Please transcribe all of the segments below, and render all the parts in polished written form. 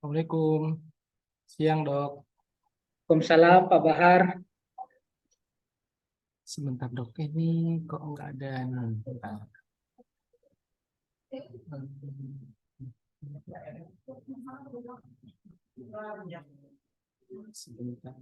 Assalamualaikum. Siang, Dok. Waalaikumsalam Pak Bahar. Sebentar, Dok. Ini kok nggak ada nih. Bentar. Sebentar.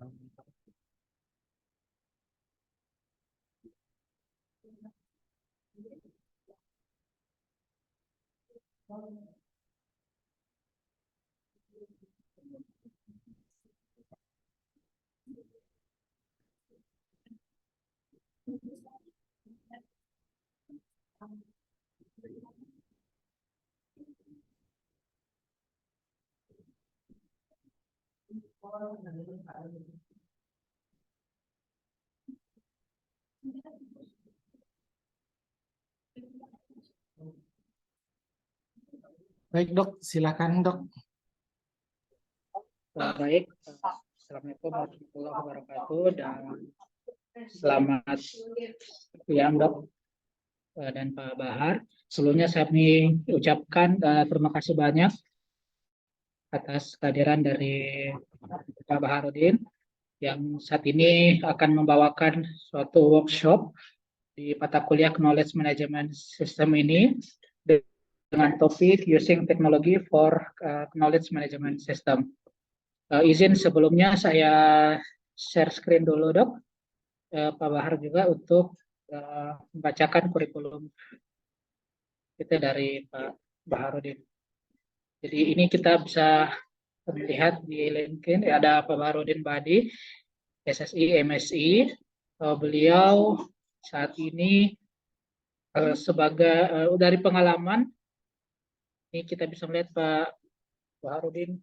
Baik, Dok. Silakan, Dok. Baik, Assalamualaikum warahmatullahi wabarakatuh dan selamat siang Dok dan Pak Bahar. Sebelumnya saya ucapkan terima kasih banyak atas kehadiran dari Pak Baharudin yang saat ini akan membawakan suatu workshop di mata kuliah Knowledge Management System ini dengan topik Using Technology for Knowledge Management System. Izin sebelumnya saya share screen dulu Dok, Pak Bahar juga untuk membacakan kurikulum kita dari Pak Baharudin. Jadi ini kita bisa melihat di LinkedIn ada Pak Baharudin Badi, SSI, MSI. Beliau saat ini sebagai dari pengalaman ini kita bisa melihat Pak Baharudin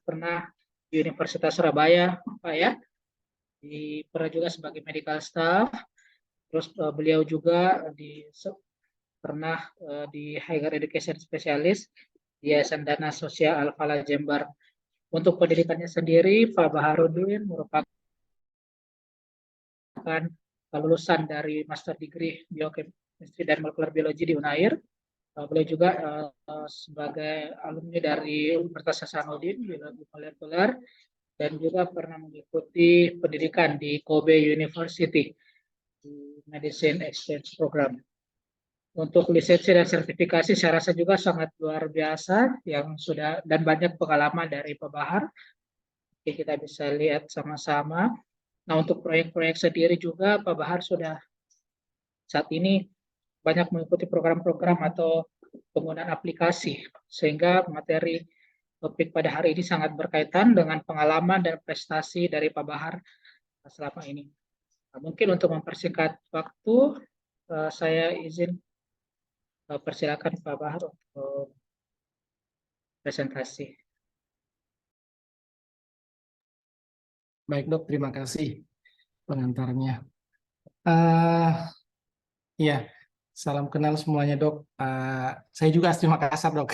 pernah di Universitas Surabaya, Pak ya. Pernah juga sebagai medical staff, terus beliau juga pernah di Higher Education Specialist di Yayasan Dana Sosial Al-Falah Jember. Untuk pendidikannya sendiri, Pak Baharudin merupakan lulusan dari Master Degree Biochemistry dan Molecular Biology di Unair. Beliau juga sebagai alumni dari Universitas Hasanuddin Biologi Molekuler dan juga pernah mengikuti pendidikan di Kobe University di Medicine Exchange Program. Untuk lisensi dan sertifikasi saya rasa juga sangat luar biasa yang sudah dan banyak pengalaman dari Pak Bahar. Oke, kita bisa lihat sama-sama. Nah, untuk proyek-proyek sendiri juga Pak Bahar sudah saat ini banyak mengikuti program-program atau penggunaan aplikasi sehingga materi topik pada hari ini sangat berkaitan dengan pengalaman dan prestasi dari Pak Bahar selama ini. Nah, mungkin untuk mempersingkat waktu, saya izin persilakan Pak Bahar untuk presentasi. Baik, Dok. Terima kasih pengantarnya. Iya, salam kenal semuanya, Dok. Saya juga asli Makassar, Dok.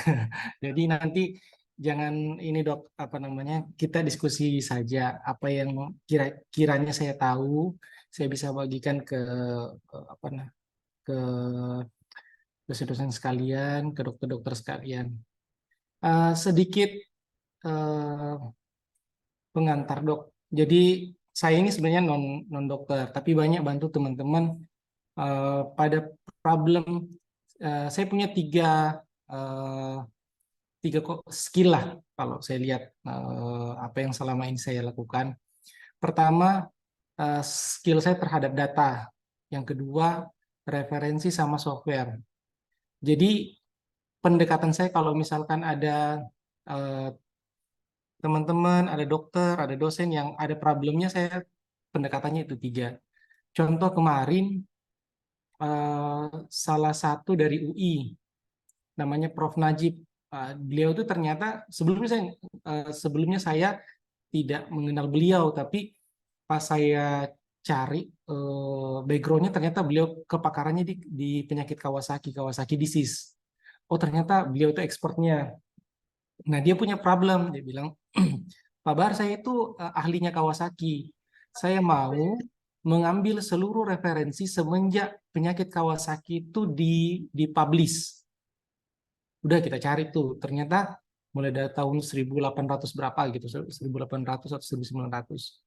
Jadi nanti jangan ini, Dok, apa namanya, kita diskusi saja apa yang kiranya saya tahu, saya bisa bagikan ke apa nah, ke dosen-dosen sekalian, ke dokter-dokter sekalian. Sedikit pengantar, Dok. Jadi saya ini sebenarnya non dokter, tapi banyak bantu teman-teman pada problem. Saya punya tiga skill lah kalau saya lihat apa yang selama ini saya lakukan. Pertama, skill saya terhadap data. Yang kedua, referensi sama software. Jadi pendekatan saya kalau misalkan ada teman-teman, ada dokter, ada dosen yang ada problemnya, saya pendekatannya itu tiga. Contoh kemarin salah satu dari UI, namanya Prof. Najib. Beliau itu ternyata sebelumnya saya tidak mengenal beliau, tapi pas saya cari backgroundnya ternyata beliau kepakarannya di penyakit Kawasaki disease. Oh, ternyata beliau itu expertnya. Nah, dia punya problem, dia bilang, Pak Bahar, saya itu ahlinya Kawasaki. Saya mau mengambil seluruh referensi semenjak penyakit Kawasaki itu dipublish. Udah kita cari tuh, ternyata mulai dari tahun 1800 berapa gitu, 1800 atau 1900.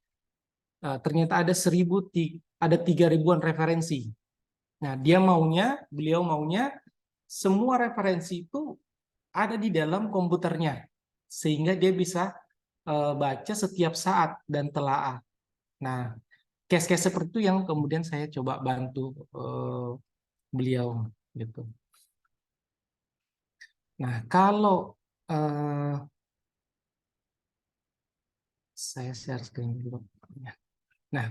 Ternyata ada 3.000-an referensi. Nah, beliau maunya semua referensi itu ada di dalam komputernya, sehingga dia bisa baca setiap saat dan telaah. Nah, case-case seperti itu yang kemudian saya coba bantu beliau gitu. Nah, kalau saya share screen dulu. Nah,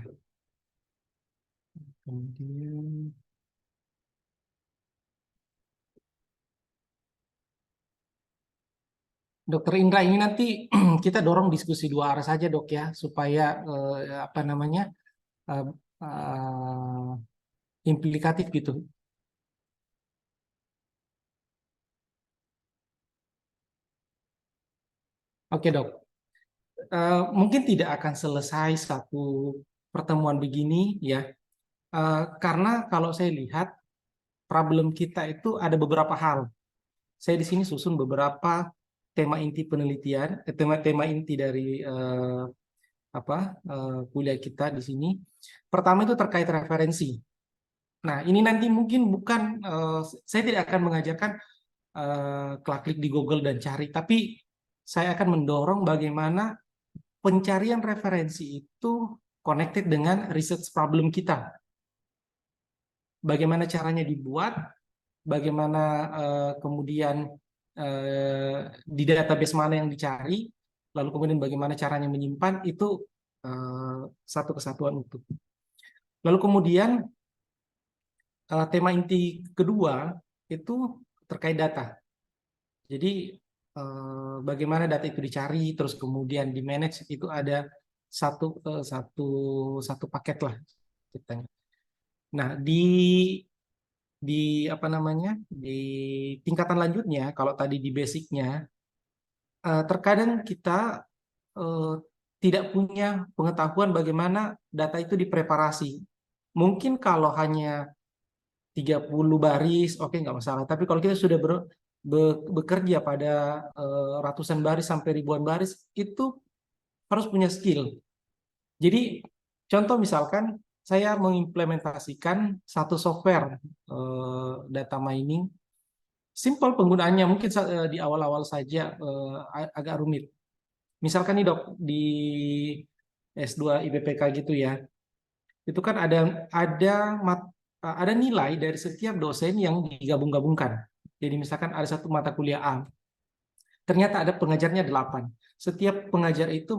kemudian Dokter Indra, ini nanti kita dorong diskusi dua arah saja, Dok, ya, supaya apa namanya eh, implikatif gitu. Oke, Dok. Mungkin tidak akan selesai satu pertemuan begini, ya, karena kalau saya lihat problem kita itu ada beberapa hal. Saya di sini susun beberapa tema inti penelitian, tema-tema inti dari kuliah kita di sini. Pertama itu terkait referensi. Nah, ini nanti mungkin bukan, saya tidak akan mengajarkan klik di Google dan cari, tapi saya akan mendorong bagaimana pencarian referensi itu connected dengan research problem kita. Bagaimana caranya dibuat, bagaimana kemudian di database mana yang dicari, lalu kemudian bagaimana caranya menyimpan, itu satu kesatuan utuh. Lalu kemudian tema inti kedua itu terkait data. Jadi bagaimana data itu dicari, terus kemudian di manage, itu ada satu paket lah ceritanya. Nah, di apa namanya, di tingkatan lanjutnya, kalau tadi di basicnya, terkadang kita tidak punya pengetahuan bagaimana data itu dipreparasi. Mungkin kalau hanya 30 baris, oke, nggak masalah. Tapi kalau kita sudah bekerja pada ratusan baris sampai ribuan baris, itu harus punya skill. Jadi, contoh misalkan saya mengimplementasikan satu software data mining, simple penggunaannya, mungkin di awal-awal saja agak rumit. Misalkan nih, Dok, di S2 IPPK gitu ya, itu kan ada nilai dari setiap dosen yang digabung-gabungkan. Jadi misalkan ada satu mata kuliah A, ternyata ada pengajarnya 8. Setiap pengajar itu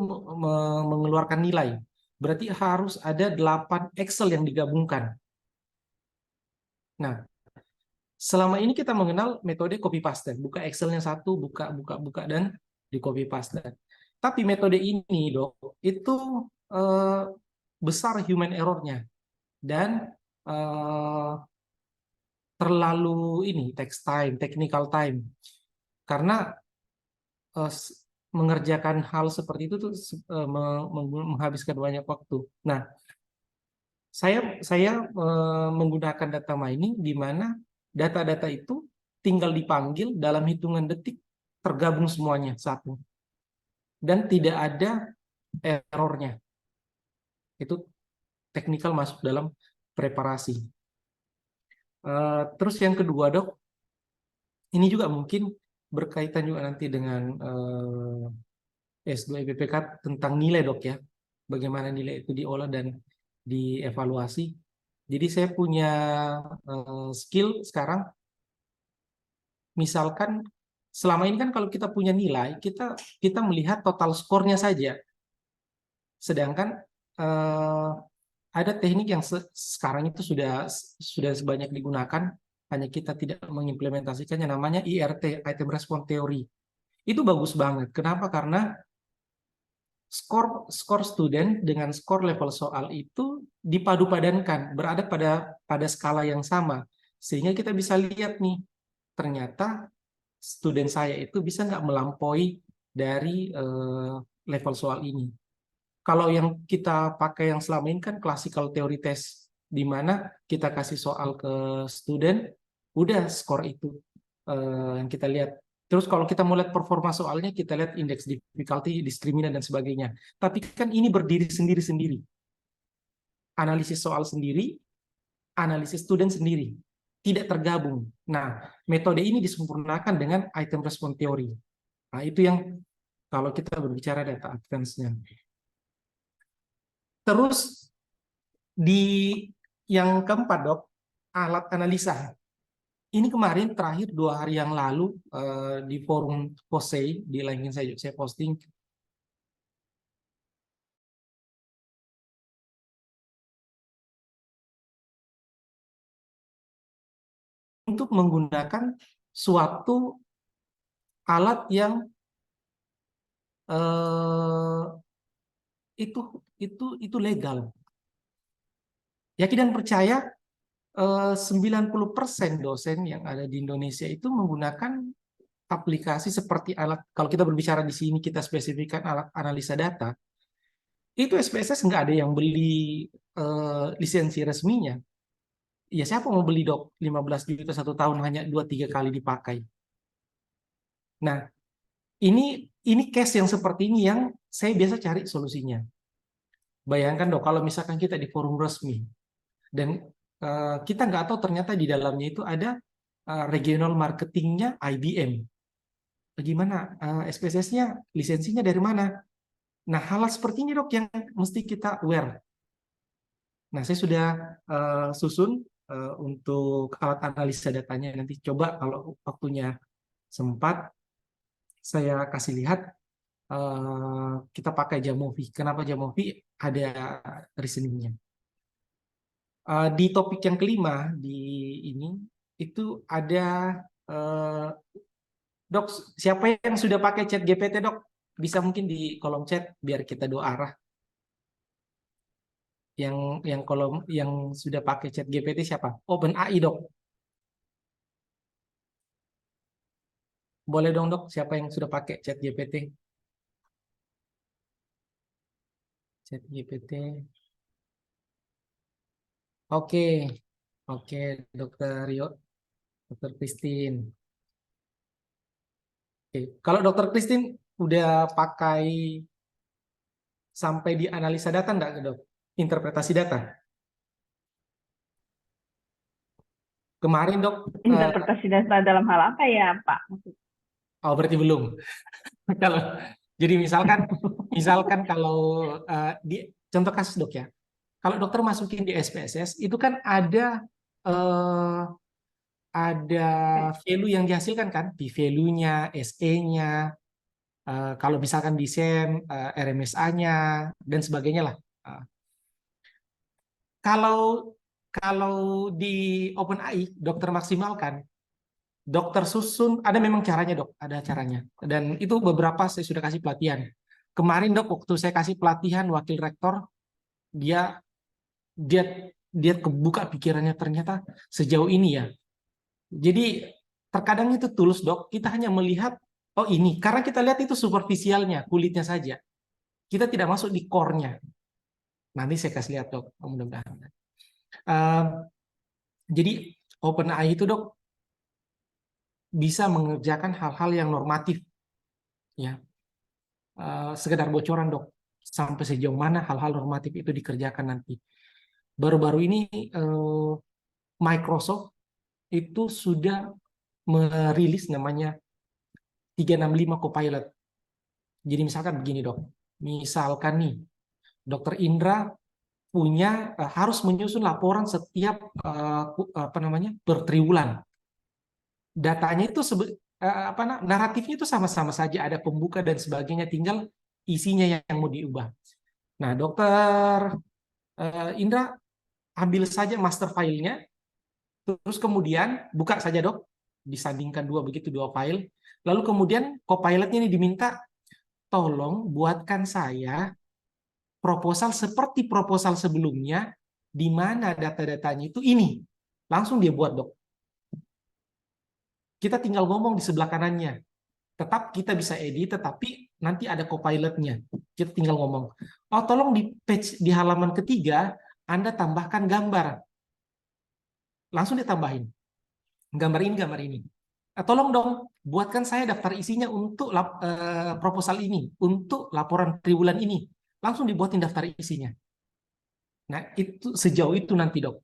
mengeluarkan nilai. Berarti harus ada 8 Excel yang digabungkan. Nah, selama ini kita mengenal metode copy paste. Buka Excelnya satu, buka, dan di copy paste. Tapi metode ini, Dok, itu besar human error-nya. Dan terlalu takes time, technical time, karena mengerjakan hal seperti itu tuh menghabiskan banyak waktu. Nah, saya menggunakan data mining di mana data-data itu tinggal dipanggil dalam hitungan detik, tergabung semuanya satu, dan tidak ada errornya. Itu teknikal masuk dalam preparasi. Terus yang kedua, Dok, ini juga mungkin berkaitan juga nanti dengan S2 IPPK tentang nilai, Dok, ya. Bagaimana nilai itu diolah dan dievaluasi. Jadi saya punya skill sekarang, misalkan selama ini kan kalau kita punya nilai, kita melihat total skornya saja. Sedangkan ada teknik yang sekarang itu sudah sebanyak digunakan, hanya kita tidak mengimplementasikannya, namanya IRT, Item Response Theory. Itu bagus banget. Kenapa? Karena skor student dengan skor level soal itu dipadu-padankan, berada pada skala yang sama, sehingga kita bisa lihat nih, ternyata student saya itu bisa nggak melampaui dari level soal ini. Kalau yang kita pakai yang selama ini kan classical theory test, di mana kita kasih soal ke student, udah skor itu yang kita lihat Terus kalau kita mau lihat performa soalnya, kita lihat indeks difficulty, diskriminan, dan sebagainya. Tapi kan ini berdiri sendiri-sendiri. Analisis soal sendiri, analisis student sendiri. Tidak tergabung. Nah, metode ini disempurnakan dengan item response theory. Nah, itu yang kalau kita berbicara data advance-nya. Terus, di yang keempat, Dok, alat analisa. Ini kemarin terakhir 2 hari yang lalu di forum POSEI di LinkedIn saya posting untuk menggunakan suatu alat yang eh, itu legal. Yakin dan percaya 90% dosen yang ada di Indonesia itu menggunakan aplikasi seperti alat, kalau kita berbicara di sini kita spesifikkan alat analisa data, itu SPSS nggak ada yang beli lisensi resminya. Ya siapa mau beli, Dok? 15 juta 1 tahun hanya 2-3 kali dipakai. Nah, ini case yang seperti ini yang saya biasa cari solusinya. Bayangkan, Dok, kalau misalkan kita di forum resmi dan kita nggak tahu ternyata di dalamnya itu ada regional marketingnya IBM. Bagaimana SPSS-nya, lisensinya dari mana? Nah, hal seperti ini, Dok, yang mesti kita aware. Nah, saya sudah susun untuk alat analisa datanya. Nanti coba kalau waktunya sempat, saya kasih lihat kita pakai Jamovi. Kenapa Jamovi? Ada reasoningnya. Di topik yang kelima di ini itu ada Dok, siapa yang sudah pakai chat GPT, Dok? Bisa mungkin di kolom chat biar kita dua arah. Yang kolom yang sudah pakai chat GPT siapa? OpenAI, Dok. Boleh dong, Dok, siapa yang sudah pakai chat GPT? Chat GPT. Oke. Oke, Dokter Rio, Dokter Christine. Oke. Kalau Dokter Christine udah pakai sampai di analisa data enggak, Dok? Interpretasi data. Kemarin, Dok, Interpretasi data dalam hal apa ya, Pak? oh berarti belum. Kalau jadi misalkan kalau di contoh kasus, Dok, ya. Kalau dokter masukin di SPSS itu kan eh, ada value yang dihasilkan kan, P-value-nya, SE-nya, kalau misalkan desain, RMSA-nya, dan sebagainya lah. Kalau kalau di OpenAI, dokter maksimalkan, dokter susun, ada memang caranya, Dok, ada caranya. Dan itu beberapa saya sudah kasih pelatihan. Kemarin, Dok, waktu saya kasih pelatihan wakil rektor, dia dia dia kebuka pikirannya ternyata sejauh ini ya. Jadi terkadang itu tulus, Dok. Kita hanya melihat, oh ini, karena kita lihat itu superficialnya, kulitnya saja. Kita tidak masuk di core-nya. Nanti saya kasih lihat, Dok, mudah-mudahan. Jadi OpenAI itu, Dok, bisa mengerjakan hal-hal yang normatif, ya. Sekedar bocoran, Dok, sampai sejauh mana hal-hal normatif itu dikerjakan nanti. Baru-baru ini Microsoft itu sudah merilis namanya 365 Copilot. Jadi misalkan begini, Dok. Misalkan nih, Dokter Indra punya harus menyusun laporan setiap per triwulan. Datanya itu naratifnya itu sama-sama saja, ada pembuka dan sebagainya, tinggal isinya yang mau diubah. Nah, Dokter Indra ambil saja master filenya, terus kemudian buka saja, Dok, disandingkan dua file, lalu kemudian Copilot-nya ini diminta, tolong buatkan saya proposal seperti proposal sebelumnya, di mana data-datanya itu ini. Langsung dia buat, Dok. Kita tinggal ngomong di sebelah kanannya. Tetap kita bisa edit, tetapi nanti ada copilot-nya. Kita tinggal ngomong, oh tolong di page di halaman ketiga, Anda tambahkan gambar. Langsung ditambahin. Gambar ini, gambar ini. Tolong dong, buatkan saya daftar isinya untuk proposal ini, untuk laporan triwulan ini. Langsung dibuatin daftar isinya. Nah, itu sejauh itu nanti, Dok.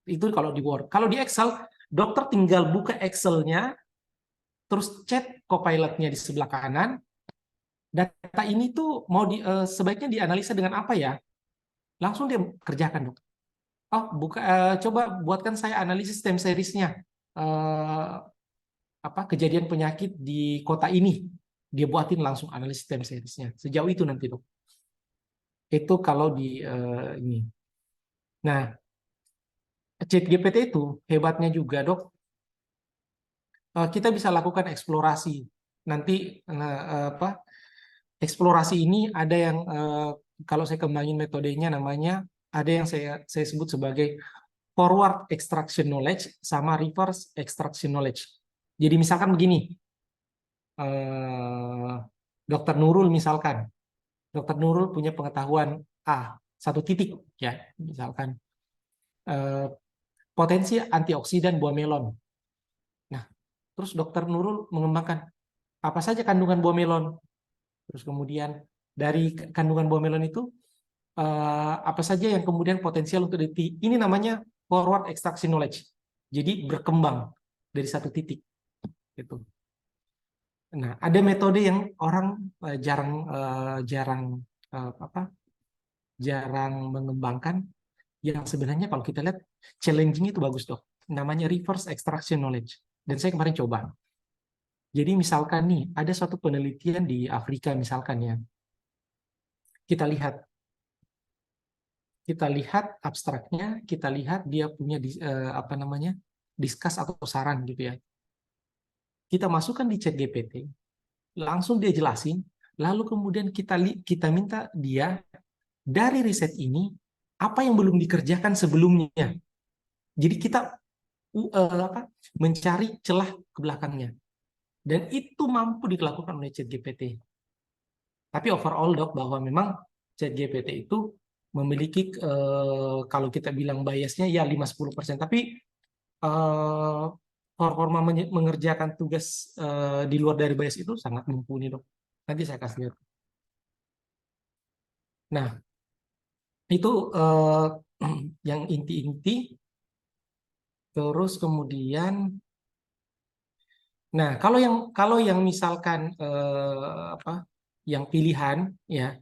Itu kalau di Word. Kalau di Excel, dokter tinggal buka Excel-nya, terus chat Copilot-nya di sebelah kanan. Data ini tuh sebaiknya dianalisa dengan apa ya? Langsung dia kerjakan, Dok. Oh, coba buatkan saya analisis time series-nya. Eh, kejadian penyakit di kota ini. Dia buatin langsung analisis time series-nya. Sejauh itu nanti, Dok. Itu kalau di ini. Nah, ChatGPT itu hebatnya juga, Dok. Kita bisa lakukan eksplorasi. Nanti eksplorasi ini ada yang kalau saya kembangin metodenya namanya ada yang saya sebut sebagai forward extraction knowledge sama reverse extraction knowledge. Jadi misalkan begini, Dokter Nurul misalkan, Dokter Nurul punya pengetahuan A, satu titik ya, misalkan potensi antioksidan buah melon. Nah, terus Dokter Nurul mengembangkan apa saja kandungan buah melon. Terus kemudian dari kandungan buah melon itu apa saja yang kemudian potensial untuk ini namanya forward extraction knowledge. Jadi berkembang dari satu titik gitu. Nah, ada metode yang orang jarang mengembangkan yang sebenarnya kalau kita lihat challenging itu bagus, Dok. Namanya reverse extraction knowledge. Dan saya kemarin coba. Jadi misalkan nih ada suatu penelitian di Afrika misalkan ya. Kita lihat abstraknya, kita lihat dia punya diskus atau saran gitu ya. Kita masukkan di ChatGPT, langsung dia jelasin, lalu kemudian kita minta dia dari riset ini apa yang belum dikerjakan sebelumnya. Jadi kita mencari celah ke belakangnya. Dan itu mampu dilakukan oleh ChatGPT. Tapi overall, Dok, bahwa memang ChatGPT itu memiliki kalau kita bilang biasnya ya 5-10%, tapi performa mengerjakan tugas di luar dari bias itu sangat mumpuni, Dok. Nanti saya kasih lihat. Nah, itu yang inti-inti. Terus kemudian, nah kalau yang misalkan yang pilihan ya,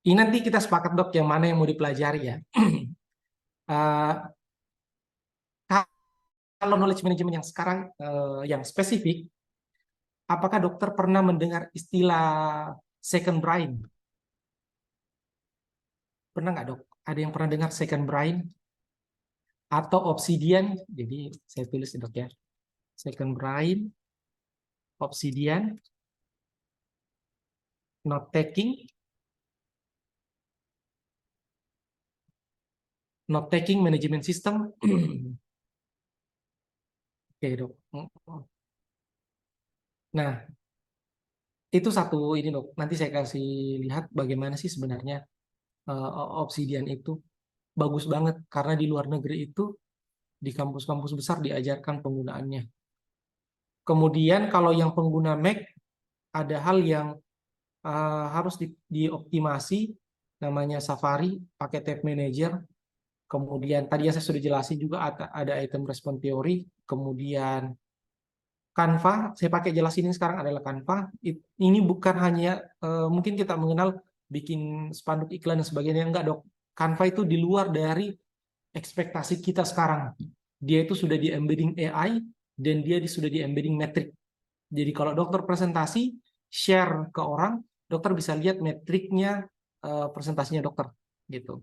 ini nanti kita sepakat, Dok, yang mana yang mau dipelajari ya. Kalau knowledge management yang sekarang yang spesifik, apakah dokter pernah mendengar istilah second brain? Pernah nggak, Dok? Ada yang pernah dengar second brain? Atau obsidian? Jadi saya tulis, Dok, ya. Second brain, obsidian, note taking management system. Oke, Dok. Nah, itu satu ini, Dok. Nanti saya kasih lihat bagaimana sih sebenarnya obsidian itu bagus banget karena di luar negeri itu di kampus-kampus besar diajarkan penggunaannya. Kemudian kalau yang pengguna Mac ada hal yang harus dioptimasi, namanya Safari pakai Tab Manager. Kemudian tadi yang saya sudah jelasin juga ada item response theory. Kemudian Canva, saya pakai jelasin ini sekarang adalah Canva. Ini bukan hanya mungkin kita mengenal bikin spanduk iklan dan sebagainya, enggak, Dok. Canva itu di luar dari ekspektasi kita sekarang. Dia itu sudah di embedding AI dan dia sudah di embedding metrik. Jadi kalau dokter presentasi, share ke orang, dokter bisa lihat metriknya presentasinya dokter gitu.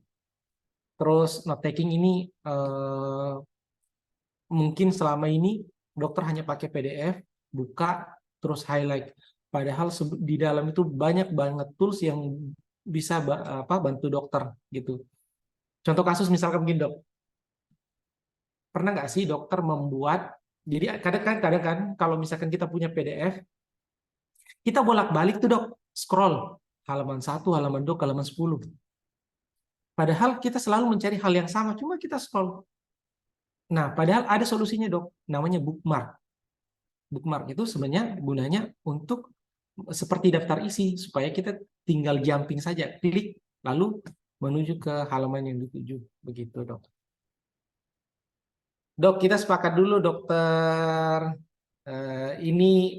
Terus note taking ini mungkin selama ini dokter hanya pakai PDF, buka, terus highlight. Padahal di dalam itu banyak banget tools yang bisa bantu dokter gitu. Contoh kasus misalkan begini, Dok. Pernah nggak sih dokter membuat, jadi kadang-kadang kalau misalkan kita punya PDF, kita bolak-balik tuh, Dok, scroll halaman 1, halaman 2, halaman 10. Padahal kita selalu mencari hal yang sama, cuma kita scroll. Nah, padahal ada solusinya, Dok, namanya bookmark. Bookmark itu sebenarnya gunanya untuk seperti daftar isi, supaya kita tinggal jumping saja, klik, lalu menuju ke halaman yang dituju. Begitu, Dok. Dok, kita sepakat dulu, dokter. Ini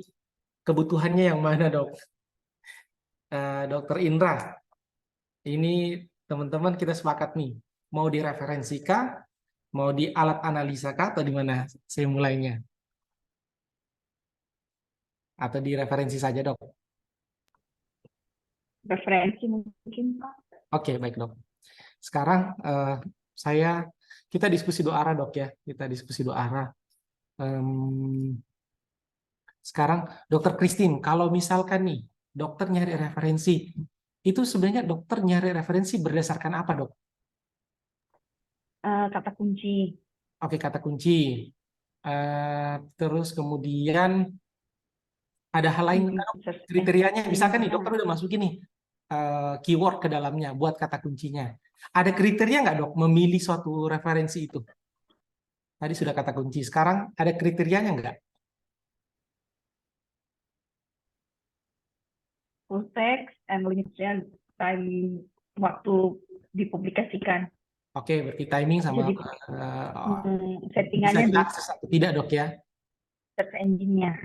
kebutuhannya yang mana, Dok? Dokter Indra, ini teman-teman kita sepakat nih, mau direferensi kah, mau di alat analisa kah, atau di mana saya mulainya? Atau di referensi saja, Dok? Referensi mungkin, Pak. Oke, baik, Dok. Sekarang kita diskusi dua arah, Dok, ya. Kita diskusi dua arah. Sekarang, Dokter Christine, kalau misalkan nih, dokter nyari referensi, itu sebenarnya dokter nyari referensi berdasarkan apa, Dok? Kata kunci. Oke, kata kunci. Terus kemudian ada hal lain, kriterianya. Misalkan nih, dokter udah masukin nih keyword ke dalamnya buat kata kuncinya. Ada kriteria nggak, Dok, memilih suatu referensi itu? Tadi sudah kata kunci. Sekarang ada kriterianya nggak? Full text and limited time waktu dipublikasikan. Oke, berarti timing sama Jadi bisa settingannya di diakses atau tidak, Dok, ya? search engine-nya.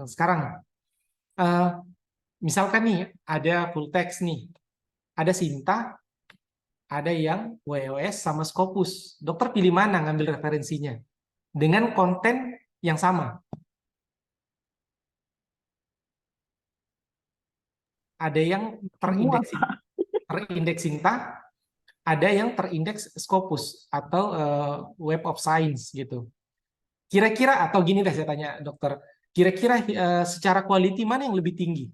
Sekarang, misalkan nih ada full text nih, ada Sinta, ada yang WOS sama Scopus. Dokter pilih mana ngambil referensinya dengan konten yang sama? Ada yang terindeks Sinta, ada yang terindeks Scopus atau Web of Science gitu. Kira-kira, atau gini deh saya tanya dokter, kira-kira secara quality mana yang lebih tinggi?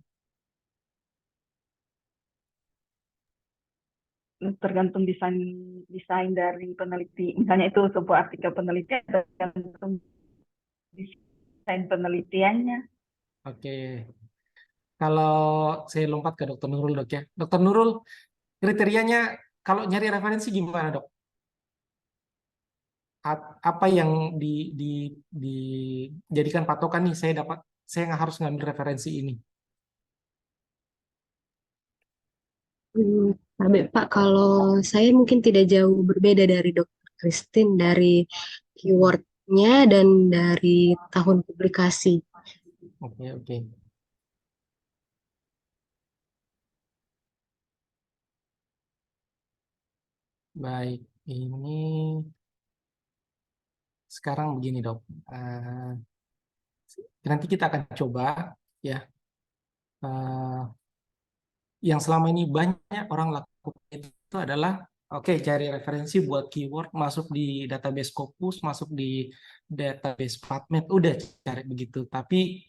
Tergantung desain dari peneliti. Misalnya itu sebuah artikel penelitian, tergantung desain penelitiannya. Oke. Kalau saya lompat ke Dokter Nurul, Dok, ya. Dokter Nurul, kriterianya kalau nyari referensi gimana, Dok? Apa yang dijadikan patokan nih, saya nggak harus ngambil referensi ini? Pak, kalau saya mungkin tidak jauh berbeda dari Dokter Christine dari keywordnya dan dari tahun publikasi. Oke. Baik, ini sekarang begini, Dok. Nanti kita akan coba, ya, yang selama ini banyak orang lakukan itu adalah, oke, cari referensi buat keyword, masuk di database Scopus, masuk di database PubMed, udah cari begitu. Tapi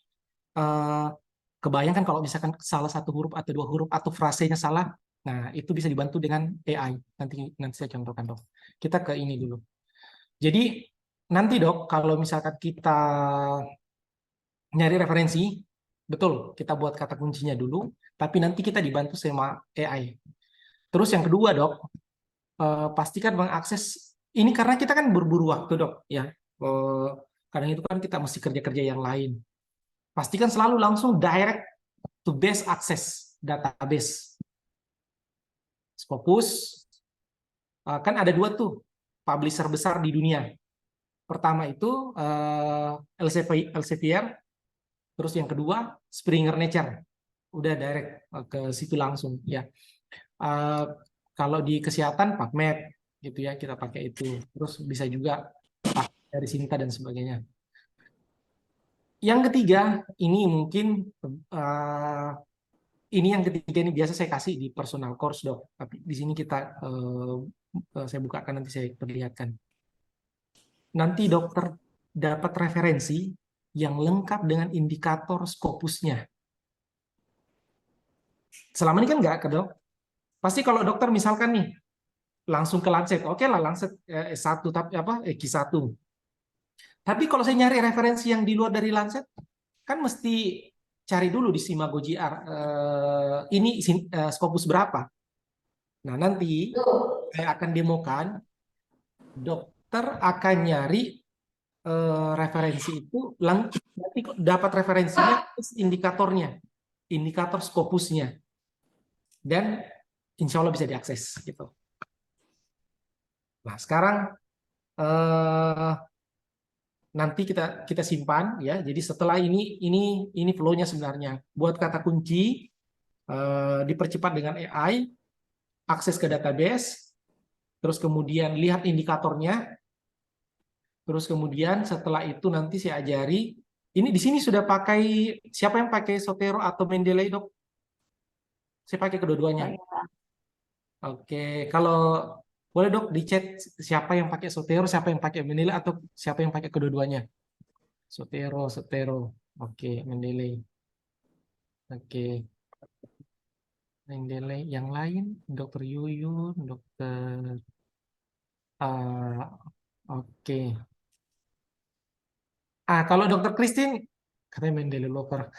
kebayangkan kalau misalkan salah satu huruf atau dua huruf atau frasenya salah, nah itu bisa dibantu dengan AI. Nanti saya contohkan, Dok. Kita ke ini dulu. Jadi nanti, Dok, kalau misalkan kita nyari referensi, betul, kita buat kata kuncinya dulu, tapi nanti kita dibantu sama AI. Terus yang kedua, Dok, pastikan mengakses ini, karena kita kan berburu waktu, Dok, ya. Kadang itu kan kita mesti kerja-kerja yang lain. Pastikan selalu langsung direct to base access database. Scopus, kan ada dua tuh publisher besar di dunia. Pertama itu Elsevier, terus yang kedua Springer Nature. Udah direct ke situ langsung, ya. Kalau di kesehatan PubMed gitu, ya, kita pakai itu. Terus bisa juga dari Sinta dan sebagainya. Yang ketiga, ini mungkin ini yang ketiga ini biasa saya kasih di personal course, Dok. Tapi di sini saya bukakan, nanti saya perlihatkan. Nanti dokter dapat referensi yang lengkap dengan indikator Scopusnya. Selama ini kan nggak, Dok. Pasti kalau dokter misalkan nih langsung ke Lancet, oke lah, Lancet S1, tapi Q1. Tapi kalau saya nyari referensi yang di luar dari Lancet, kan mesti cari dulu di Simago GR, ini Scopus berapa. Nah, nanti saya akan demokan, dokter akan nyari referensi itu nanti dapat referensinya plus indikatornya, indikator Scopusnya, dan insya Allah bisa diakses gitu. Nah sekarang nanti kita simpan ya. Jadi setelah ini flow-nya sebenarnya. Buat kata kunci dipercepat dengan AI, akses ke database, terus kemudian lihat indikatornya. Terus kemudian setelah itu nanti saya ajari, ini di sini sudah pakai, siapa yang pakai Zotero atau Mendeley, Dok? Saya pakai kedua-duanya. Saya Oke, kalau boleh Dok di chat siapa yang pakai Zotero, siapa yang pakai Mendeley, atau siapa yang pakai kedua-duanya? Zotero. Oke, Mendeley. Oke, Mendeley. Yang lain, Dokter Yuyun, Dokter. Oke. Kalau Dokter Christine, katanya Mendeley Lover.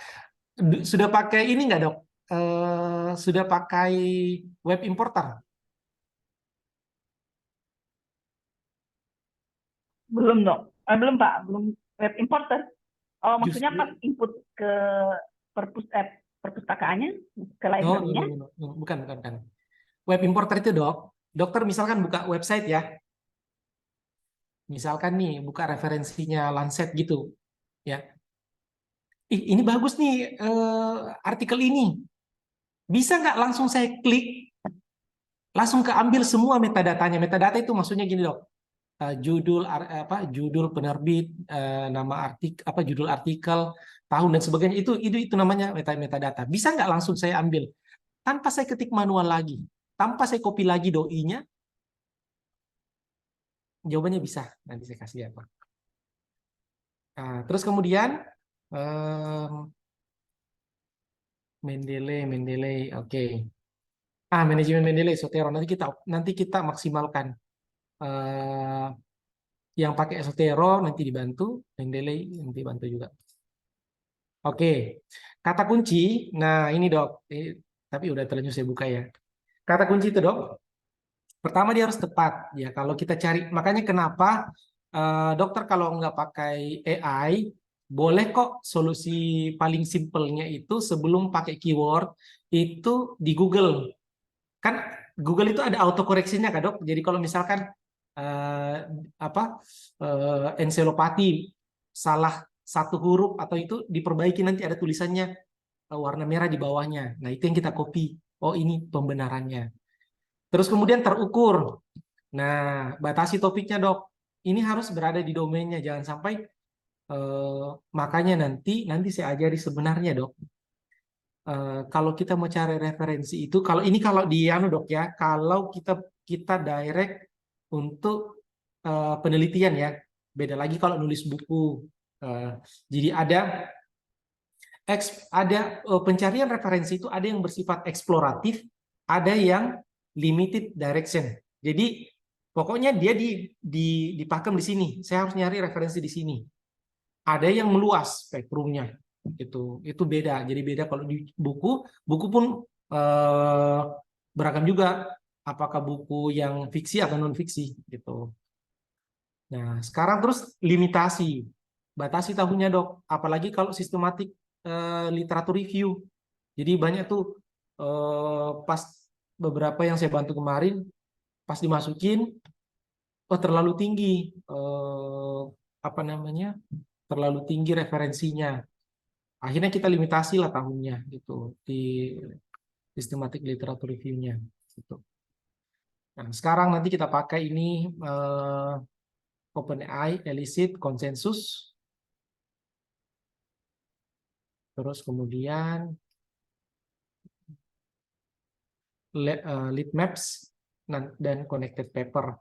Sudah pakai ini nggak, Dok? Sudah pakai web importer? belum dong. Belum Pak, belum web importer. Oh, maksudnya Justru. pas input ke perpustakaannya, ke No, library-nya. no. Bukan. Web importer itu, Dok. Dokter misalkan buka website ya. Misalkan nih, buka referensinya Lancet gitu. Ya. Ini bagus nih artikel ini. Bisa nggak langsung saya klik, langsung keambil semua metadatanya. Metadata itu maksudnya gini, Dok. Judul penerbit, nama judul artikel, tahun dan sebagainya, itu namanya metadata. Bisa nggak langsung saya ambil tanpa saya ketik manual lagi, tanpa saya copy lagi doi-nya? Jawabannya bisa, nanti saya kasih ya Pak. Terus kemudian Mendeley, oke. Manajemen Mendeley, Zotero, nanti kita maksimalkan. Yang pakai Zotero nanti dibantu, Mendeley nanti bantu juga. Oke, kata kunci. Nah ini Dok, tapi udah terlanjur saya buka ya. Kata kunci itu Dok, pertama dia harus tepat ya. Kalau kita cari, makanya kenapa dokter kalau nggak pakai AI, boleh kok solusi paling simpelnya itu sebelum pakai keyword itu di Google. Kan Google itu ada autokoreksinya kan Dok. Jadi kalau misalkan enselopati salah satu huruf atau itu diperbaiki, nanti ada tulisannya warna merah di bawahnya. Nah, itu yang kita copy. Oh, ini pembenarannya. Terus kemudian terukur. Nah, batasi topiknya, Dok. Ini harus berada di domainnya, jangan sampai makanya nanti saya ajari sebenarnya, Dok. Kalau kita mau cari referensi itu, kalau di Dok ya, kalau kita direct untuk penelitian ya, beda lagi kalau nulis buku. Jadi ada pencarian referensi itu ada yang bersifat eksploratif, ada yang limited direction. Jadi pokoknya dia dipakem di sini. Saya harus nyari referensi di sini. Ada yang meluas spektrumnya. Itu beda. Jadi beda kalau di buku pun beragam juga. Apakah buku yang fiksi atau non fiksi gitu. Nah, sekarang terus limitasi. Batasi tahunnya, Dok. Apalagi kalau sistematik literatur review. Jadi banyak tuh pas beberapa yang saya bantu kemarin, pas dimasukin, terlalu tinggi terlalu tinggi referensinya. Akhirnya kita limitasi lah tahunnya gitu di sistematik literatur review-nya. Gitu. Nah, sekarang nanti kita pakai ini OpenAI, Elicit, Konsensus. Terus kemudian lead maps dan connected paper.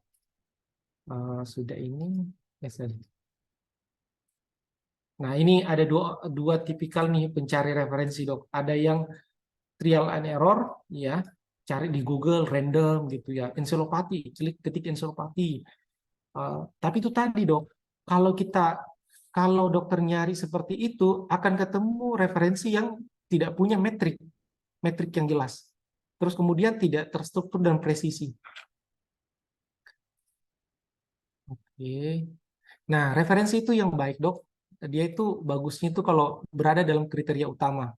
Sudah ini. Nah, ini ada dua tipikal nih pencari referensi, Dok. Ada yang trial and error, ya, cari di Google random gitu ya, enselopati, ketik enselopati. Tapi itu tadi, Dok, kalau dokter nyari seperti itu akan ketemu referensi yang tidak punya metrik yang jelas. Terus kemudian tidak terstruktur dan presisi. Oke. Nah, referensi itu yang baik, Dok. Dia itu bagusnya itu kalau berada dalam kriteria utama.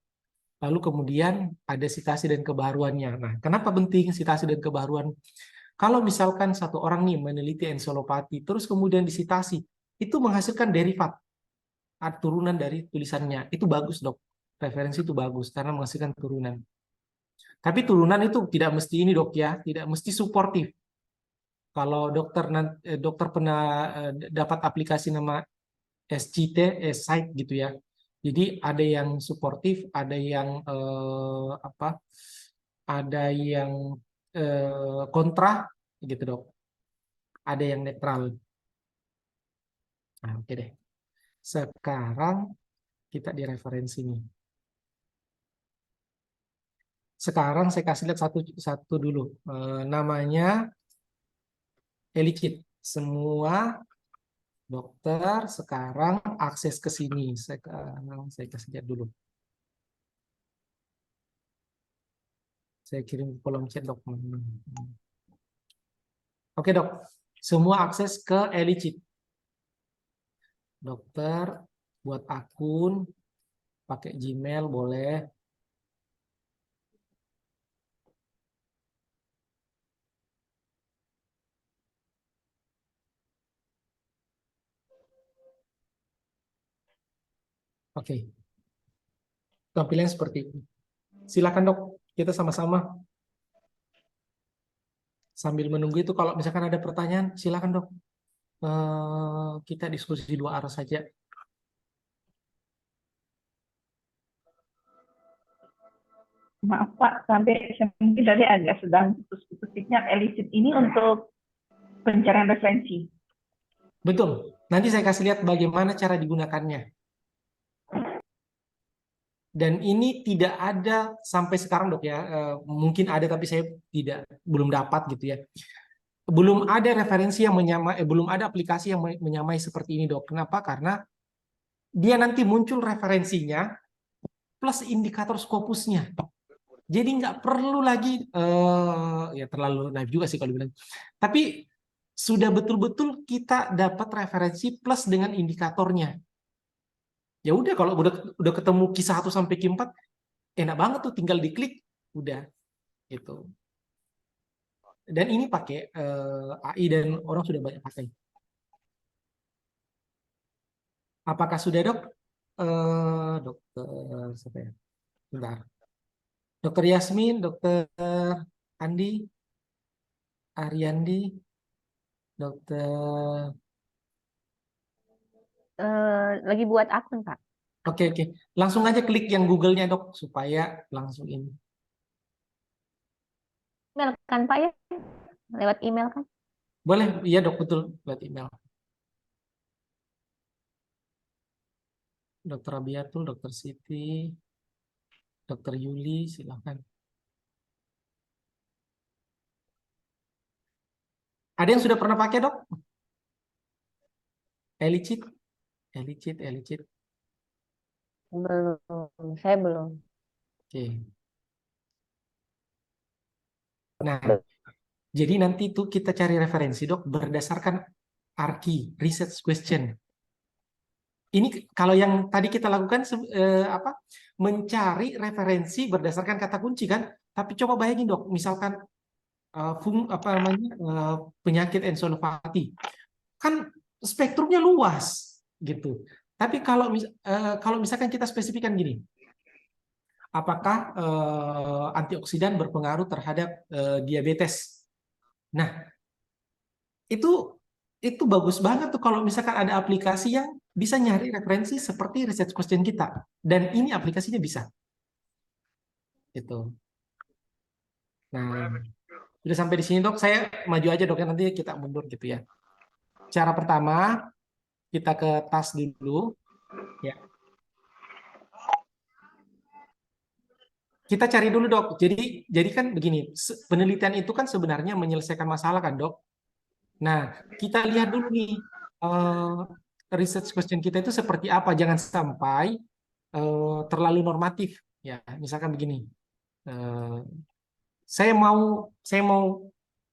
Lalu kemudian ada citasi dan kebaharuannya. Nah, kenapa penting citasi dan kebaharuan? Kalau misalkan satu orang nih meneliti encelopati, terus kemudian disitasi, itu menghasilkan derivat, turunan dari tulisannya. Itu bagus, Dok. Referensi itu bagus karena menghasilkan turunan. Tapi turunan itu tidak mesti ini, Dok, ya, tidak mesti suportif. Kalau dokter pernah dapat aplikasi nama SCT, site gitu ya. Jadi ada yang suportif, ada yang apa? Ada yang kontra gitu, Dok. Ada yang netral. Nah, oke deh. Sekarang kita di referensi nih. Sekarang saya kasih lihat satu dulu. Namanya Elicit. Semua dokter sekarang akses ke sini. Sekarang saya kasih lihat dulu. Saya kirim kolom chat, Dok. Oke, Dok. Semua akses ke Elicit. Dokter buat akun, pakai Gmail boleh. Oke. Tampilannya seperti itu. Silakan, Dok. Kita sama-sama sambil menunggu itu kalau misalkan ada pertanyaan, silakan, Dok. Kita diskusi dua arah saja. Maaf Pak, sampai saya mungkin tadi agak sedang putus-putus sinyal. Elicit ini untuk pencarian referensi. Betul. Nanti saya kasih lihat bagaimana cara digunakannya. Dan ini tidak ada sampai sekarang, Dok, ya. Mungkin ada tapi saya belum dapat gitu ya. Belum ada referensi yang menyamai, belum ada aplikasi yang menyamai seperti ini, Dok. Kenapa? Karena dia nanti muncul referensinya plus indikator Scopusnya. Jadi nggak perlu lagi, ya terlalu naif juga sih kalau bilang. Tapi sudah betul-betul kita dapat referensi plus dengan indikatornya. Ya udah, kalau udah ketemu kisah 1 sampai Q4, enak banget tuh, tinggal diklik, udah gitu. Dan ini pakai AI dan orang sudah banyak pakai. Apakah sudah, Dok? Dokter siapa ya? Bentar. Dokter Yasmin, Dokter Andi, Ariandi, Dokter. Lagi buat akun, Pak. Oke, oke. Langsung aja klik yang Google-nya, Dok, supaya langsung ini. Email kan, Pak, ya? Lewat email kan? Boleh, iya, Dok, betul, buat email. Dokter Abiatul, Dokter Siti, Dokter Yuli, silakan. Ada yang sudah pernah pakai, Dok? Elicit, Elicit, Elicit. Belum, saya belum. Oke. Nah, jadi nanti tuh kita cari referensi, Dok, berdasarkan ARKI, Research Question. Ini kalau yang tadi kita lakukan apa? Mencari referensi berdasarkan kata kunci kan? Tapi coba bayangin, Dok, misalkan apa namanya, penyakit encelopati, kan spektrumnya luas gitu. Tapi kalau misalkan kita spesifikkan gini, apakah antioksidan berpengaruh terhadap diabetes? Nah, itu bagus banget tuh kalau misalkan ada aplikasi yang bisa nyari referensi seperti research question kita. Dan ini aplikasinya bisa. Itu. Nah, sudah sampai di sini, Dok. Saya maju aja, Dok, ya, nanti kita mundur gitu ya. Cara pertama, kita ke tas dulu. Ya. Kita cari dulu, Dok. Jadi kan begini, penelitian itu kan sebenarnya menyelesaikan masalah kan, Dok. Nah, kita lihat dulu nih, research question kita itu seperti apa. Jangan sampai terlalu normatif. Ya, misalkan begini. Saya mau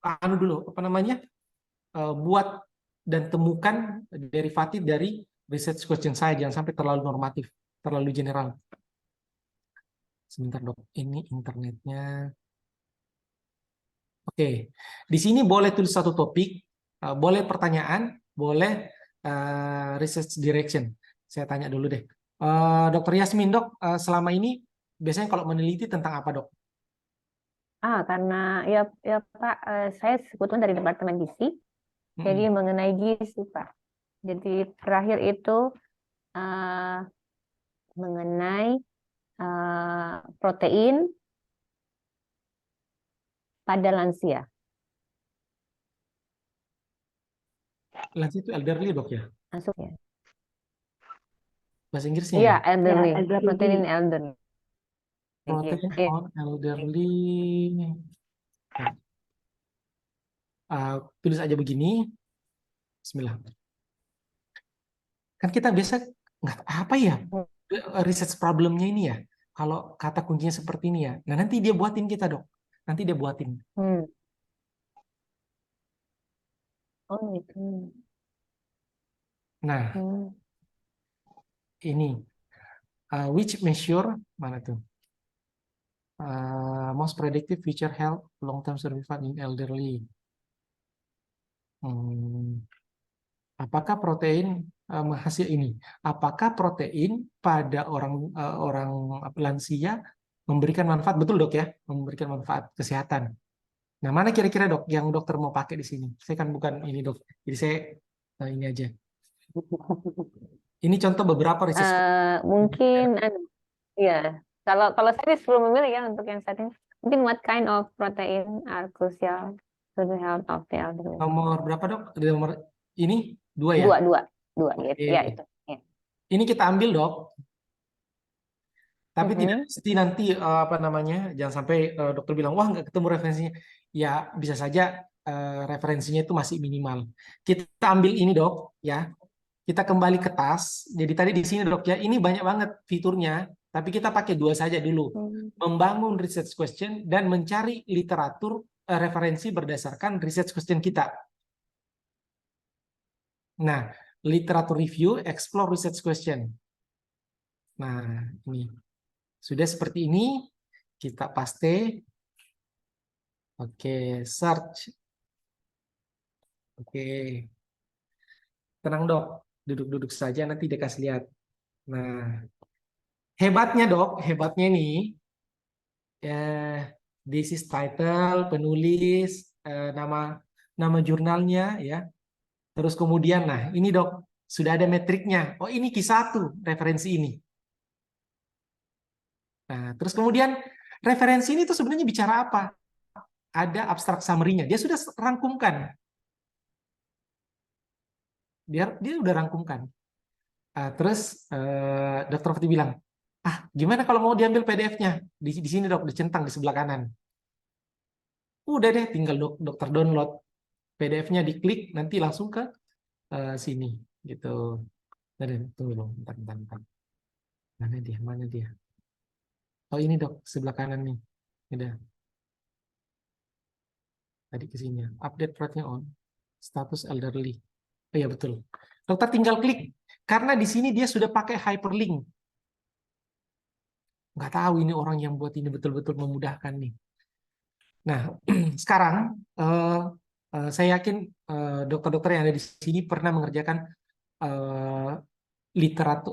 anu dulu, apa namanya? Buat dan temukan derivatif dari research question saya, jangan sampai terlalu normatif, terlalu general. Sebentar dok, ini internetnya. Oke, di sini boleh tulis satu topik, boleh pertanyaan, boleh research direction. Saya tanya dulu deh. Dokter Yasmin, dok, selama ini biasanya kalau meneliti tentang apa, dok? Karena ya Pak, saya sebetulnya dari Departemen Gizi, jadi mengenai gizi Pak. Jadi terakhir itu mengenai protein pada lansia. Lansia itu elderly, dok ya? Masuk ya? Bahasa Inggrisnya Iya, ya? elderly. elderly. Protein elderly. Protein Iya. on elderly. Tulis aja begini. Bismillah. Kan kita biasa nggak apa ya research problemnya ini ya. Kalau kata kuncinya seperti ini ya. Nah nanti dia buatin kita, dok. Nanti dia buatin. Oh gitu. Nah ini which measure mana tuh? Most predictive future health long-term survival in elderly. Apakah protein hasil ini? Apakah protein pada orang lansia memberikan manfaat? Betul dok ya, memberikan manfaat kesehatan. Nah mana kira-kira dok yang dokter mau pakai di sini? Saya kan bukan ini dok, jadi saya ini aja. Ini contoh beberapa riset. Mungkin ya. Kalau saya sebelum memilih ya untuk yang saat ini, mungkin what kind of protein are crucial to the health of the elderly. Nomor berapa dok? Nomor ini 2 ya? Dua gitu. Ya itu. Ya. Ini kita ambil dok. Tapi tidak mesti nanti apa namanya, jangan sampai dokter bilang wah nggak ketemu referensinya. Ya bisa saja referensinya itu masih minimal. Kita ambil ini dok, ya. Kita kembali ke tas. Jadi tadi di sini dok ya, ini banyak banget fiturnya. Tapi kita pakai 2 saja dulu. Membangun research question dan mencari literatur referensi berdasarkan research question kita. Nah, literatur review, explore research question. Nah, ini. Sudah seperti ini, kita paste. Oke, search. Oke. Tenang dok, duduk-duduk saja nanti dia kasih lihat. Nah, hebatnya dok, hebatnya nih, this is title, penulis, nama jurnalnya ya. Terus kemudian, nah ini dok, sudah ada metriknya. Oh ini Q1 referensi ini. Nah, terus kemudian referensi ini tuh sebenarnya bicara apa? Ada abstrak summary-nya. Dia sudah rangkumkan. Dia udah rangkumkan. Terus Dokter Fatih bilang, gimana kalau mau diambil PDF-nya? Di sini dok, dicentang di sebelah kanan. Udah deh, tinggal dokter download PDF-nya, diklik, nanti langsung ke sini, gitu. Tunggu dong, bentar. Mana dia? Oh ini dok, sebelah kanan nih. Udah. Tadi ke sini. Update protein on status elderly. Oh iya betul. Dokter tinggal klik. Karena di sini dia sudah pakai hyperlink. Nggak tahu ini orang yang buat ini betul-betul memudahkan nih. Nah, sekarang saya yakin dokter-dokter yang ada di sini pernah mengerjakan literatur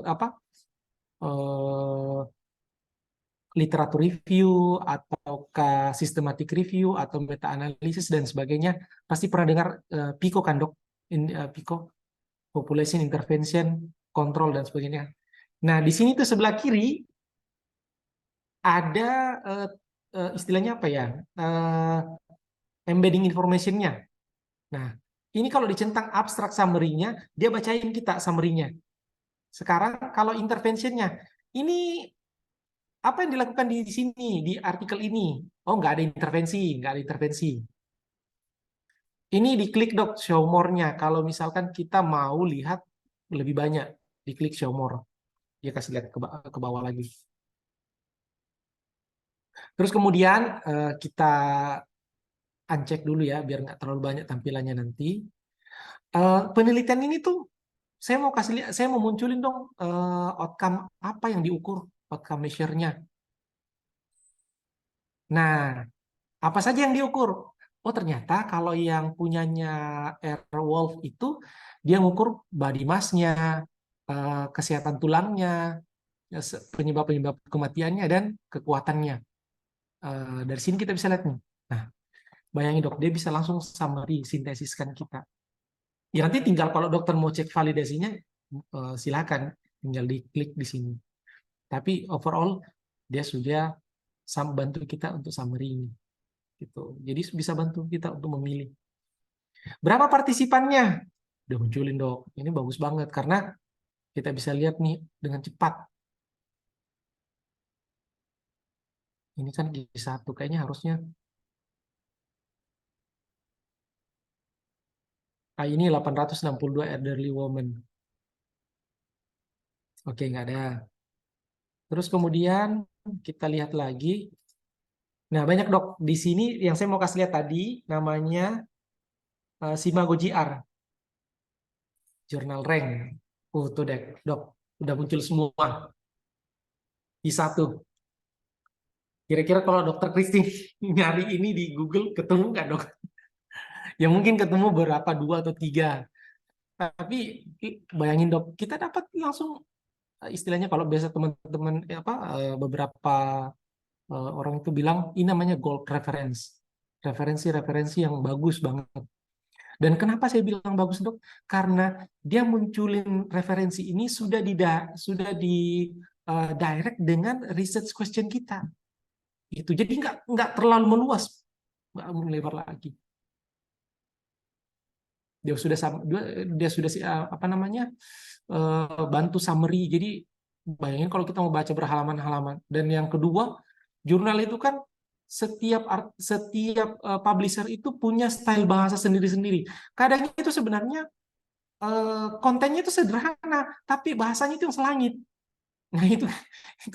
literatur review ataukah systematic review atau meta analisis dan sebagainya. Pasti pernah dengar PICO kan dok? PICO, population intervention control dan sebagainya. Nah di sini tuh sebelah kiri ada istilahnya apa ya? Embedding information-nya. Nah, ini kalau dicentang abstrak summary-nya, dia bacain kita summary-nya. Sekarang kalau intervention-nya, ini apa yang dilakukan di sini, di artikel ini? Oh, nggak ada intervensi. Ini diklik dok, show more-nya. Kalau misalkan kita mau lihat lebih banyak, diklik show more. Dia kasih lihat ke bawah lagi. Terus kemudian kita uncheck dulu ya, biar nggak terlalu banyak tampilannya nanti. Penelitian ini tuh saya mau kasih lihat, saya mau munculin dong outcome apa yang diukur, outcome measure-nya. Nah, apa saja yang diukur? Oh, ternyata kalau yang punyanya Airwolf itu dia ngukur body mass-nya, kesehatan tulangnya, penyebab-penyebab kematiannya dan kekuatannya. Dari sini kita bisa lihat nih. Nah, bayangin dok, dia bisa langsung summary, sintesiskan kita. Ya nanti tinggal kalau dokter mau cek validasinya, silakan, tinggal diklik di sini. Tapi overall dia sudah bantu kita untuk summary ini. Gitu. Jadi bisa bantu kita untuk memilih. Berapa partisipannya? Udah munculin dok. Ini bagus banget karena kita bisa lihat nih dengan cepat. Ini kan G1, kayaknya harusnya. Ini 862 elderly women. Oke, nggak ada. Terus kemudian kita lihat lagi. Nah, banyak dok. Di sini yang saya mau kasih lihat tadi namanya Simago GR. Jurnal Rank. Tuh dok. Udah muncul semua. I1. Kira-kira kalau dokter Christine nyari ini di Google ketemu nggak dok? Ya mungkin ketemu berapa, 2 atau 3. Tapi bayangin dok, kita dapat langsung istilahnya kalau biasa teman-teman beberapa orang itu bilang ini namanya gold reference. Referensi-referensi yang bagus banget. Dan kenapa saya bilang bagus dok? Karena dia munculin referensi ini sudah di direct dengan research question kita. Itu jadi nggak terlalu meluas, nggak melebar lagi. Dia sudah bantu summary. Jadi bayangin kalau kita mau baca berhalaman-halaman. Dan yang kedua, jurnal itu kan setiap publisher itu punya style bahasa sendiri-sendiri. Kadang itu sebenarnya kontennya itu sederhana, tapi bahasanya itu yang selangit. Nah itu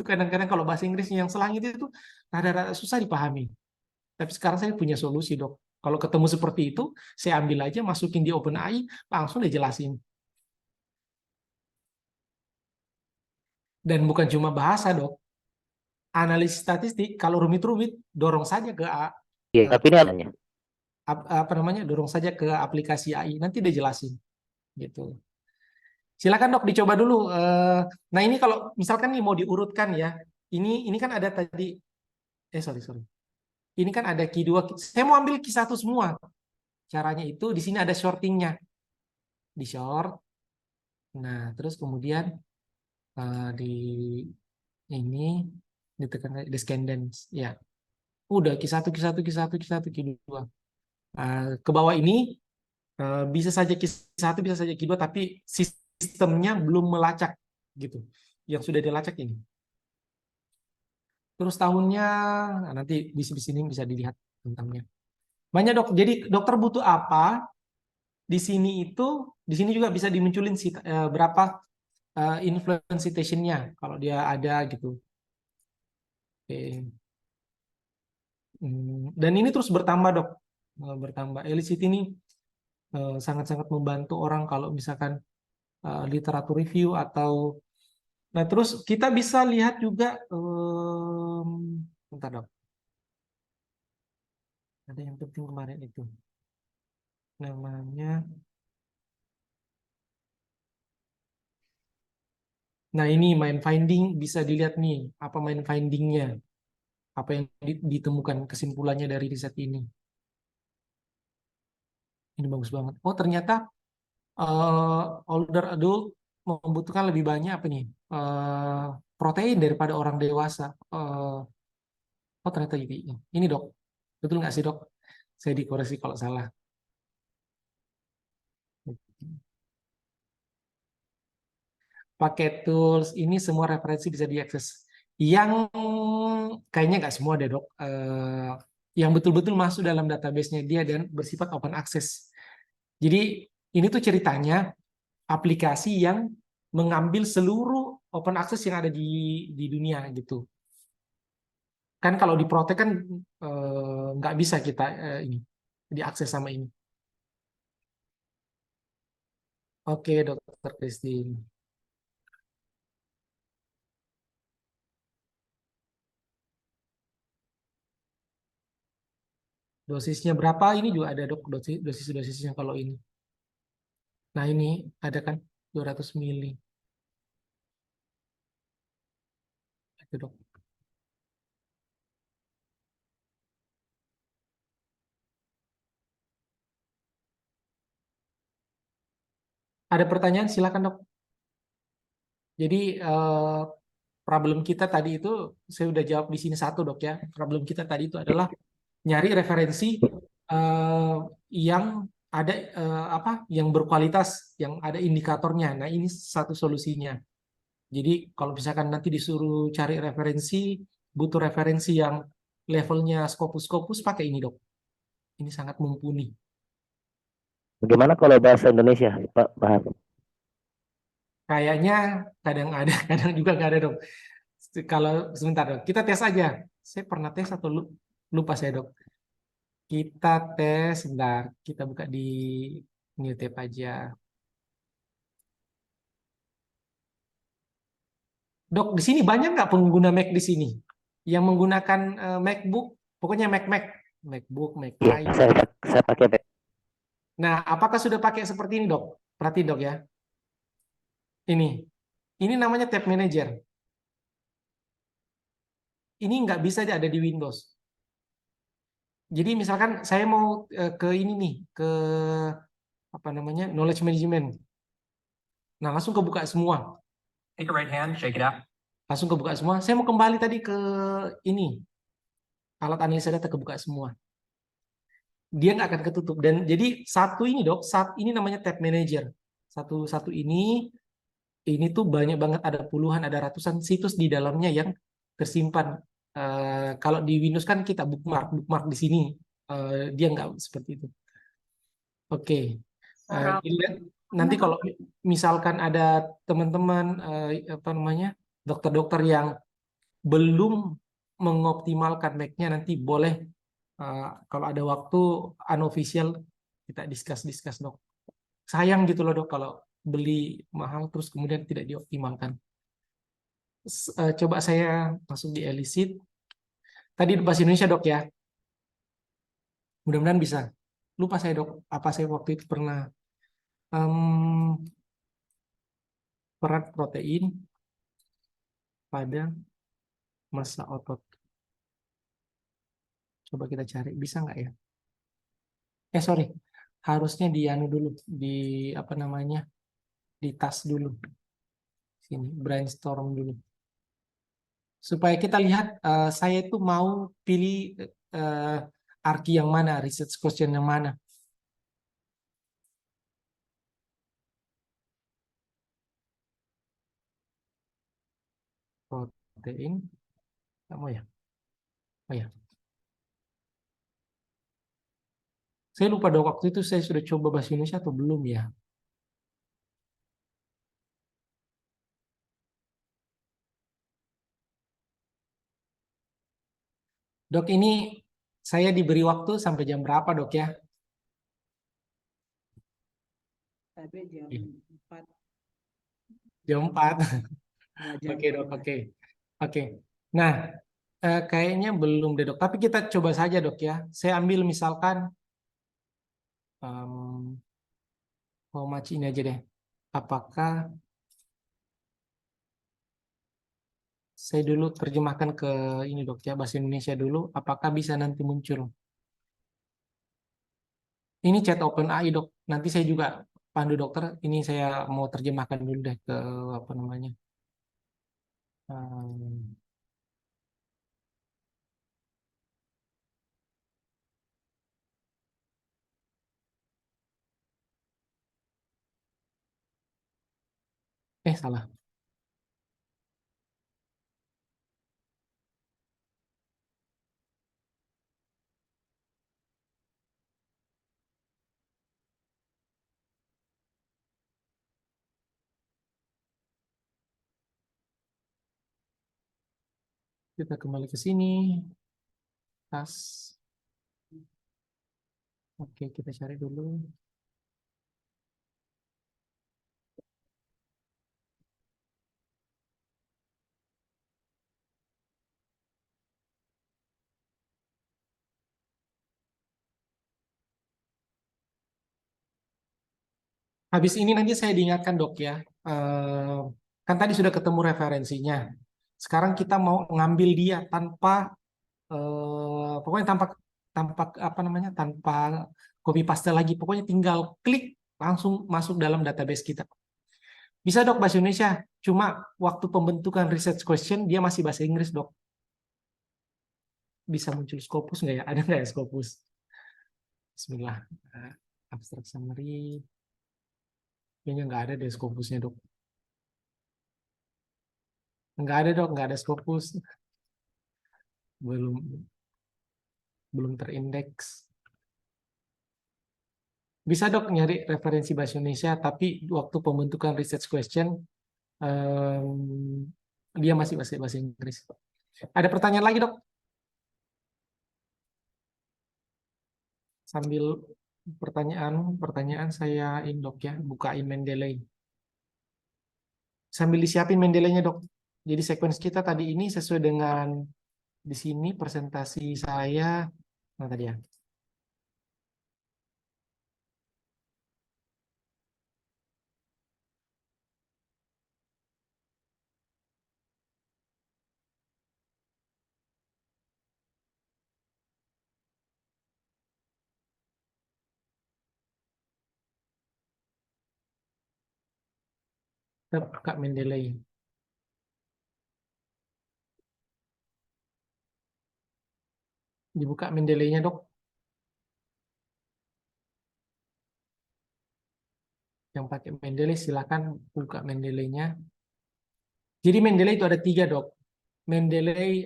kadang-kadang kalau bahasa Inggrisnya yang selangit itu rada-rada susah dipahami. Tapi sekarang saya punya solusi dok. Kalau ketemu seperti itu, saya ambil aja, masukin di OpenAI, langsung dijelasin. Dan bukan cuma bahasa dok. Analisis statistik, kalau rumit-rumit, dorong saja ke Iya, tapi ini adanya. dorong saja ke aplikasi AI, nanti dia jelasin. Gitu. Silakan dok, dicoba dulu. Nah ini kalau misalkan nih mau diurutkan ya, ini kan ada tadi, sorry. Ini kan ada Q2, saya mau ambil Q1 semua. Caranya itu di sini ada sortingnya, di short. Nah terus kemudian di ini ditekan descendants, ya. Udah Q1, Q2. Ke bawah ini bisa saja Q1, bisa saja Q2, tapi sistemnya belum melacak gitu. Yang sudah dilacak ini. Terus tahunnya nanti di sini bisa dilihat tentangnya. Banyak dok. Jadi dokter butuh apa? Di sini juga bisa dimunculin berapa influence citation-nya kalau dia ada gitu. Oke. Dan ini terus bertambah dok. Bertambah. Elicit ini sangat-sangat membantu orang kalau misalkan literatur review atau. Nah terus kita bisa lihat juga bentar dok. Ada yang penting kemarin itu. Namanya. Nah ini main finding, bisa dilihat nih apa main findingnya, apa yang ditemukan kesimpulannya dari riset ini. Ini bagus banget. Oh ternyata older adult membutuhkan lebih banyak apa nih protein daripada orang dewasa. Oh ternyata ini dok, betul nggak sih dok? Saya dikoreksi kalau salah. Pakai tools ini semua referensi bisa diakses. Yang kayaknya nggak semua deh dok. Yang betul-betul masuk dalam database-nya dia dan bersifat open access. Jadi ini tuh ceritanya aplikasi yang mengambil seluruh open access yang ada di dunia gitu. Kan kalau di Protek kan nggak bisa kita ini diakses sama ini. Oke, Dokter Christine. Dosisnya berapa? Ini juga ada dok, dosis-dosisnya kalau ini. Nah ini ada kan 200 mili. Itu dok. Ada pertanyaan? Silakan dok. Jadi problem kita tadi itu saya udah jawab di sini satu dok ya. Problem kita tadi itu adalah nyari referensi yang ada yang berkualitas, yang ada indikatornya. Nah ini satu solusinya. Jadi kalau misalkan nanti disuruh cari referensi, butuh referensi yang levelnya Scopus pakai ini dok. Ini sangat mumpuni. Bagaimana kalau bahasa Indonesia, Pak Bahar? Kayaknya kadang ada, kadang juga nggak ada dok. Kalau sebentar dok, kita tes aja. Saya pernah tes atau lupa saya dok. Kita tes, sebentar. Kita buka di new tab aja. Dok, di sini banyak nggak pengguna Mac di sini? Yang menggunakan MacBook, pokoknya MacBook, Mac Iya, saya pakai Mac. Nah, apakah sudah pakai seperti ini dok? Perhatiin dok ya. Ini namanya Tab Manager. Ini nggak bisa ada di Windows. Jadi misalkan saya mau ke ini nih, ke apa namanya, knowledge management. Nah, langsung kebuka semua. Take a right hand, shake it out. Langsung kebuka semua. Saya mau kembali tadi ke ini. Alat analisa data kebuka semua. Dia nggak akan ketutup. Dan jadi satu ini dok, ini namanya Tab Manager. Satu ini tuh banyak banget, ada puluhan, ada ratusan situs di dalamnya yang tersimpan. Kalau di Windows kan kita bookmark di sini. Dia nggak seperti itu. Oke. Nanti kalau misalkan ada teman-teman apa namanya, dokter-dokter yang belum mengoptimalkan Mac-nya, nanti boleh kalau ada waktu unofficial kita discuss dok. Sayang gitu loh dok kalau beli mahal terus kemudian tidak dioptimalkan. Coba saya masuk di Elicit. Tadi bahasa Indonesia dok ya. Mudah-mudahan bisa. Lupa saya dok, apa saya waktu itu pernah peran protein pada massa otot. Coba kita cari, bisa nggak ya? Sorry, harusnya di anu dulu, di apa namanya, di tas dulu. Sini, brainstorm dulu. Supaya kita lihat, saya itu mau pilih arki yang mana, research question yang mana. Protein, kamu ya? Oh ya. Saya lupa dong waktu itu saya sudah coba bahasa Indonesia atau belum ya. Dok, ini saya diberi waktu sampai jam berapa dok ya? Sampai jam Iya. 4. Jam 4. Jam Oke dok, oke. Nah, kayaknya belum deh dok. Tapi kita coba saja dok ya. Saya ambil misalkan how much ini aja deh. Apakah saya dulu terjemahkan ke ini dok ya, bahasa Indonesia dulu. Apakah bisa nanti muncul? Ini chat OpenAI dok. Nanti saya juga pandu dokter. Ini saya mau terjemahkan dulu deh ke apa namanya. Salah. Kita kembali ke sini. Tas. Oke, kita cari dulu. Habis ini nanti saya diingatkan dok ya. Kan tadi sudah ketemu referensinya. Sekarang kita mau ngambil dia tanpa pokoknya tanpa tanpa apa namanya tanpa copy paste lagi. Pokoknya tinggal klik langsung masuk dalam database kita. Bisa dok bahasa Indonesia. Cuma waktu pembentukan research question dia masih bahasa Inggris dok. Bisa muncul Scopus nggak ya? Ada nggak ya Scopus? Bismillah. Abstract summary. Kayaknya nggak ada deh Scopusnya dok. Nggak ada dok, nggak ada Scopus. Belum terindeks. Bisa dok nyari referensi bahasa Indonesia, tapi waktu pembentukan research question dia masih bahasa Inggris. Ada pertanyaan lagi dok? Sambil pertanyaan saya dok ya, bukain Mendeley. Sambil disiapin Mendeley-nya dok. Jadi sequence kita tadi ini sesuai dengan di sini presentasi saya. Nah tadi ya. Kita buka Mendeley. Dibuka Mendeley-nya dok. Yang pakai Mendeley silakan buka Mendeley-nya. Jadi Mendeley itu ada 3 dok. Mendeley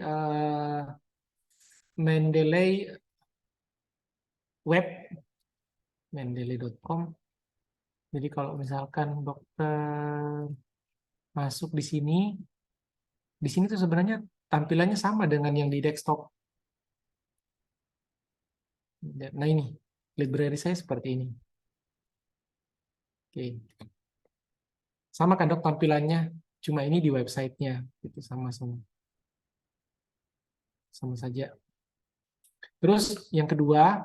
web, mendeley.com. Jadi kalau misalkan dokter masuk di sini tuh sebenarnya tampilannya sama dengan yang di desktop. Nah ini, library saya seperti ini. Oke. Sama kan dok tampilannya, cuma ini di websitenya, itu sama-sama. Sama saja. Terus yang kedua,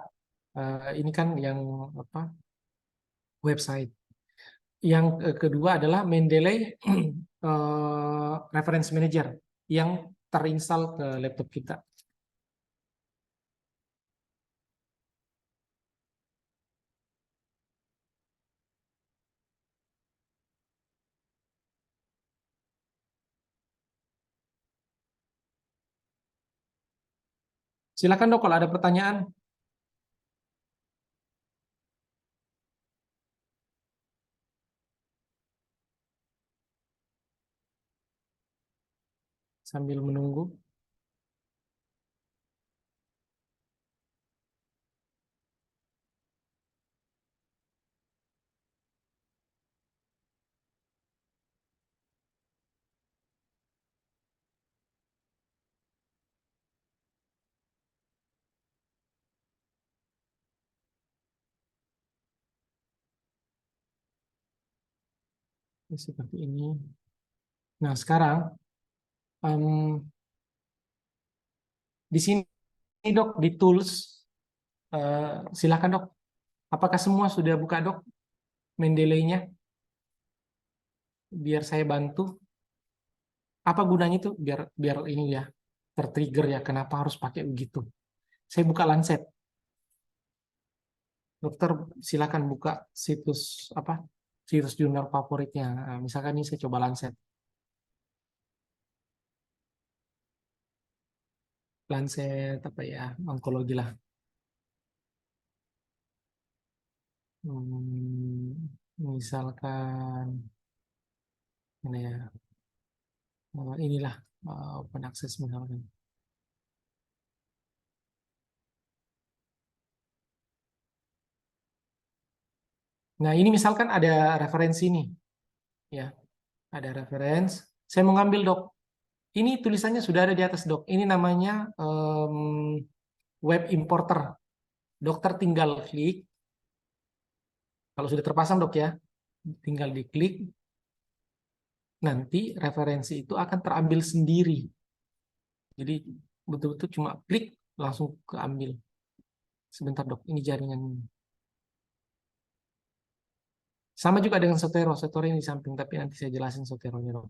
ini kan yang apa? Website. Yang kedua adalah Mendeley Reference Manager yang terinstall ke laptop kita. Silakan dok kalau ada pertanyaan. Sambil menunggu. Seperti ini. Nah sekarang di sini dok di tools silakan dok. Apakah semua sudah buka dok Mendeley-nya? Biar saya bantu. Apa gunanya itu? Biar ini ya tertrigger ya. Kenapa harus pakai begitu? Saya buka Lancet. Dokter silakan buka situs apa? Situs jurnal favoritnya. Nah, misalkan ini saya coba Lancet. Lancet apa ya? Onkologi lah. Misalkan ini ya. Inilah open access misalkan. Nah, ini misalkan ada referensi nih. Ya, ada referensi. Saya mau ngambil, dok. Ini tulisannya sudah ada di atas, dok. Ini namanya web importer. Dokter tinggal klik. Kalau sudah terpasang, dok ya. Tinggal diklik. Nanti referensi itu akan terambil sendiri. Jadi betul-betul cuma klik langsung keambil. Sebentar, dok. Ini jaringan. Sama juga dengan Sotero. Sotero yang di samping, tapi nanti saya jelasin Soteronya, Dok.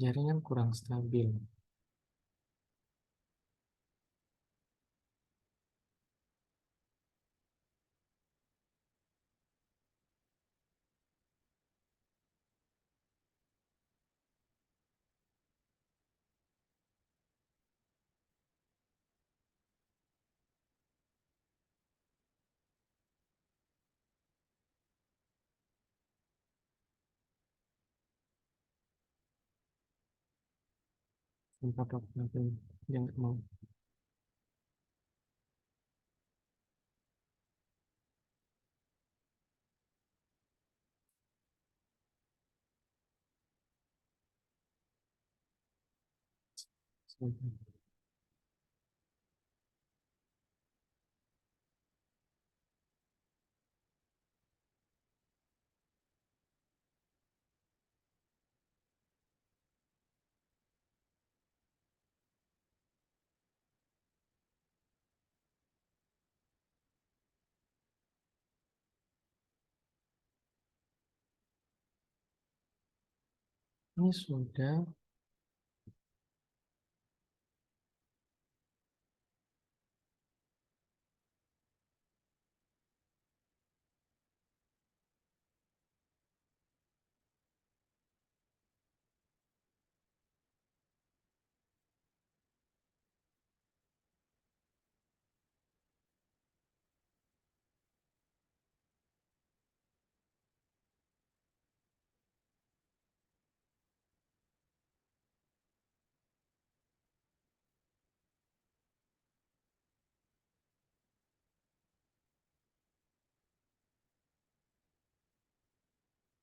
Jaringan kurang stabil. Bentar, Dok, nanti dia nggak mau. Sebentar. Ini sudah.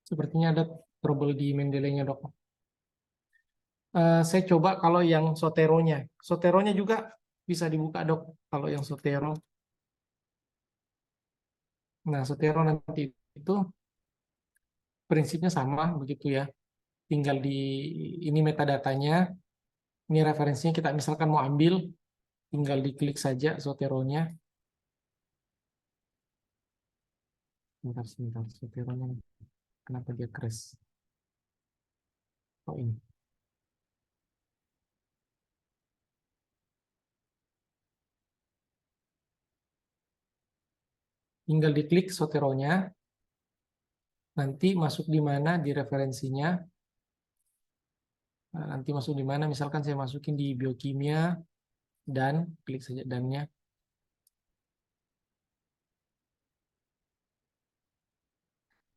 Sepertinya ada trouble di Mendeley-nya, Dok. Saya coba kalau yang Soteronya. Soteronya juga bisa dibuka, Dok, kalau yang Sotero. Nah, Sotero nanti itu prinsipnya sama begitu ya. Tinggal di ini metadatanya, ini referensinya kita misalkan mau ambil, tinggal diklik saja Soteronya. Sebentar, Soteronya kenapa dia crash? Oh, ini. Tinggal diklik Soteronya, nanti masuk di mana di referensinya. Nah, nanti masuk di mana, misalkan saya masukin di biokimia, dan klik saja dannya.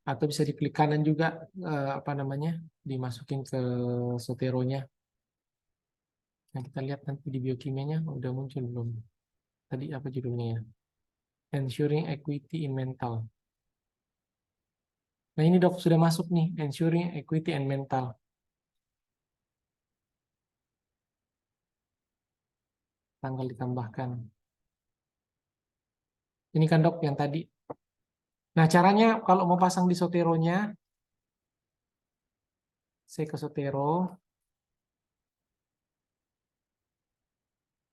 Atau bisa diklik kanan juga, apa namanya, dimasukin ke Soteronya. Nah, kita lihat nanti di biokimianya udah muncul belum. Tadi apa judulnya ya? Ensuring Equity in Mental. Nah, ini, Dok, sudah masuk nih, Ensuring Equity and Mental. Tanggal ditambahkan. Ini kan, Dok, yang tadi. Nah, caranya kalau mau pasang di Soteronya, saya ke Sotero,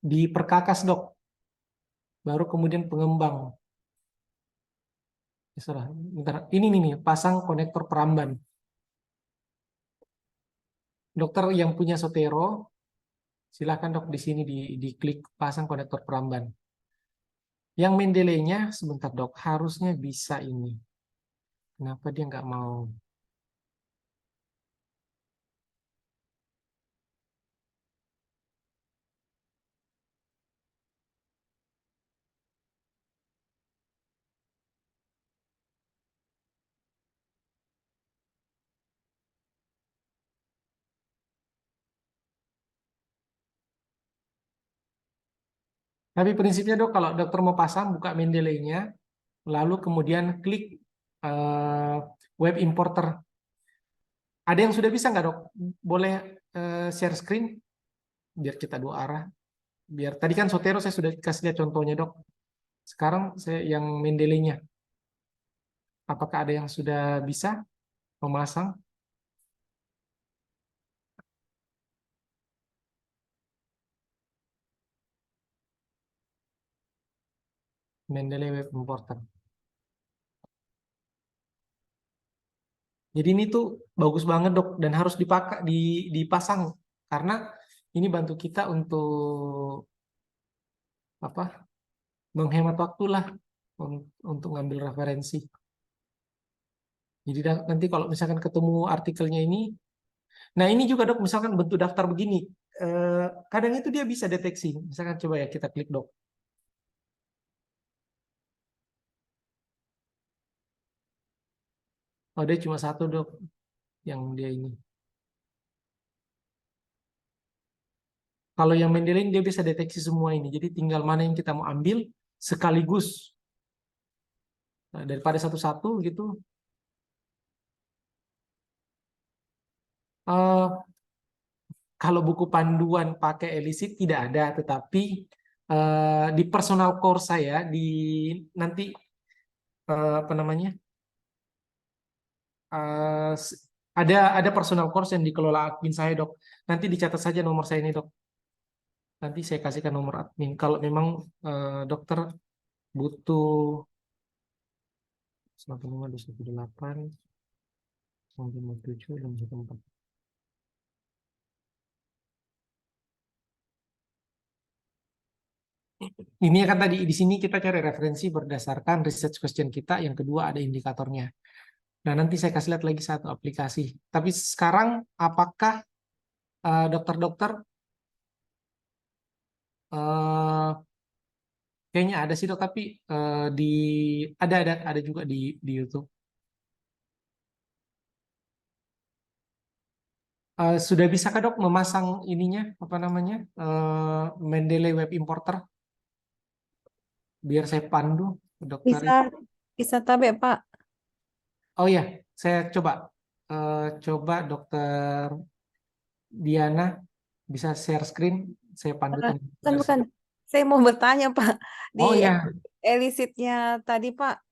diperkakas, Dok. Baru kemudian pengembang. Bentar. Ini nih, pasang konektor peramban. Dokter yang punya Sotero, silakan, Dok, di sini diklik pasang konektor peramban. Yang Mendeley-nya, sebentar, Dok, harusnya bisa ini. Kenapa dia nggak mau? Tapi prinsipnya, Dok, kalau dokter mau pasang, buka Mendeley-nya, lalu kemudian klik web importer. Ada yang sudah bisa nggak dok? Boleh share screen biar kita dua arah. Biar tadi kan Sotero saya sudah kasih lihat contohnya dok. Sekarang saya yang Mendeley-nya. Apakah ada yang sudah bisa memasang? Mendeley Web Importer. Jadi ini tuh bagus banget dok dan harus dipakai dipasang karena ini bantu kita apa? Menghemat waktu lah untuk ngambil referensi. Jadi nanti kalau misalkan ketemu artikelnya ini, nah ini juga dok misalkan bentuk daftar begini, kadang itu dia bisa deteksi. Misalkan coba ya kita klik dok. Oh dia cuma satu dok yang dia ini. Kalau yang Mendeley dia bisa deteksi semua ini. Jadi tinggal mana yang kita mau ambil sekaligus. Nah, daripada satu-satu gitu. Kalau buku panduan pakai elicit tidak ada, tetapi di personal course saya di nanti apa namanya ada personal course yang dikelola admin saya dok. Nanti dicatat saja nomor saya ini dok. Nanti saya kasihkan nomor admin. Kalau memang dokter butuh 15218 957 614. Ini kan tadi di sini kita cari referensi berdasarkan research question kita. Yang kedua ada indikatornya. Nah nanti saya kasih lihat lagi satu aplikasi. Tapi sekarang apakah dokter-dokter kayaknya ada sih dok, tapi di ada juga di YouTube. Sudah bisa kah dok memasang ininya apa namanya Mendeley Web Importer? Biar saya pandu dokter. Bisa tabe Pak. Oh iya, saya coba dokter Diana bisa share screen, saya pandu Bukan, teman. bukan. Saya mau bertanya Pak. Di Oh ya, elicitnya tadi Pak,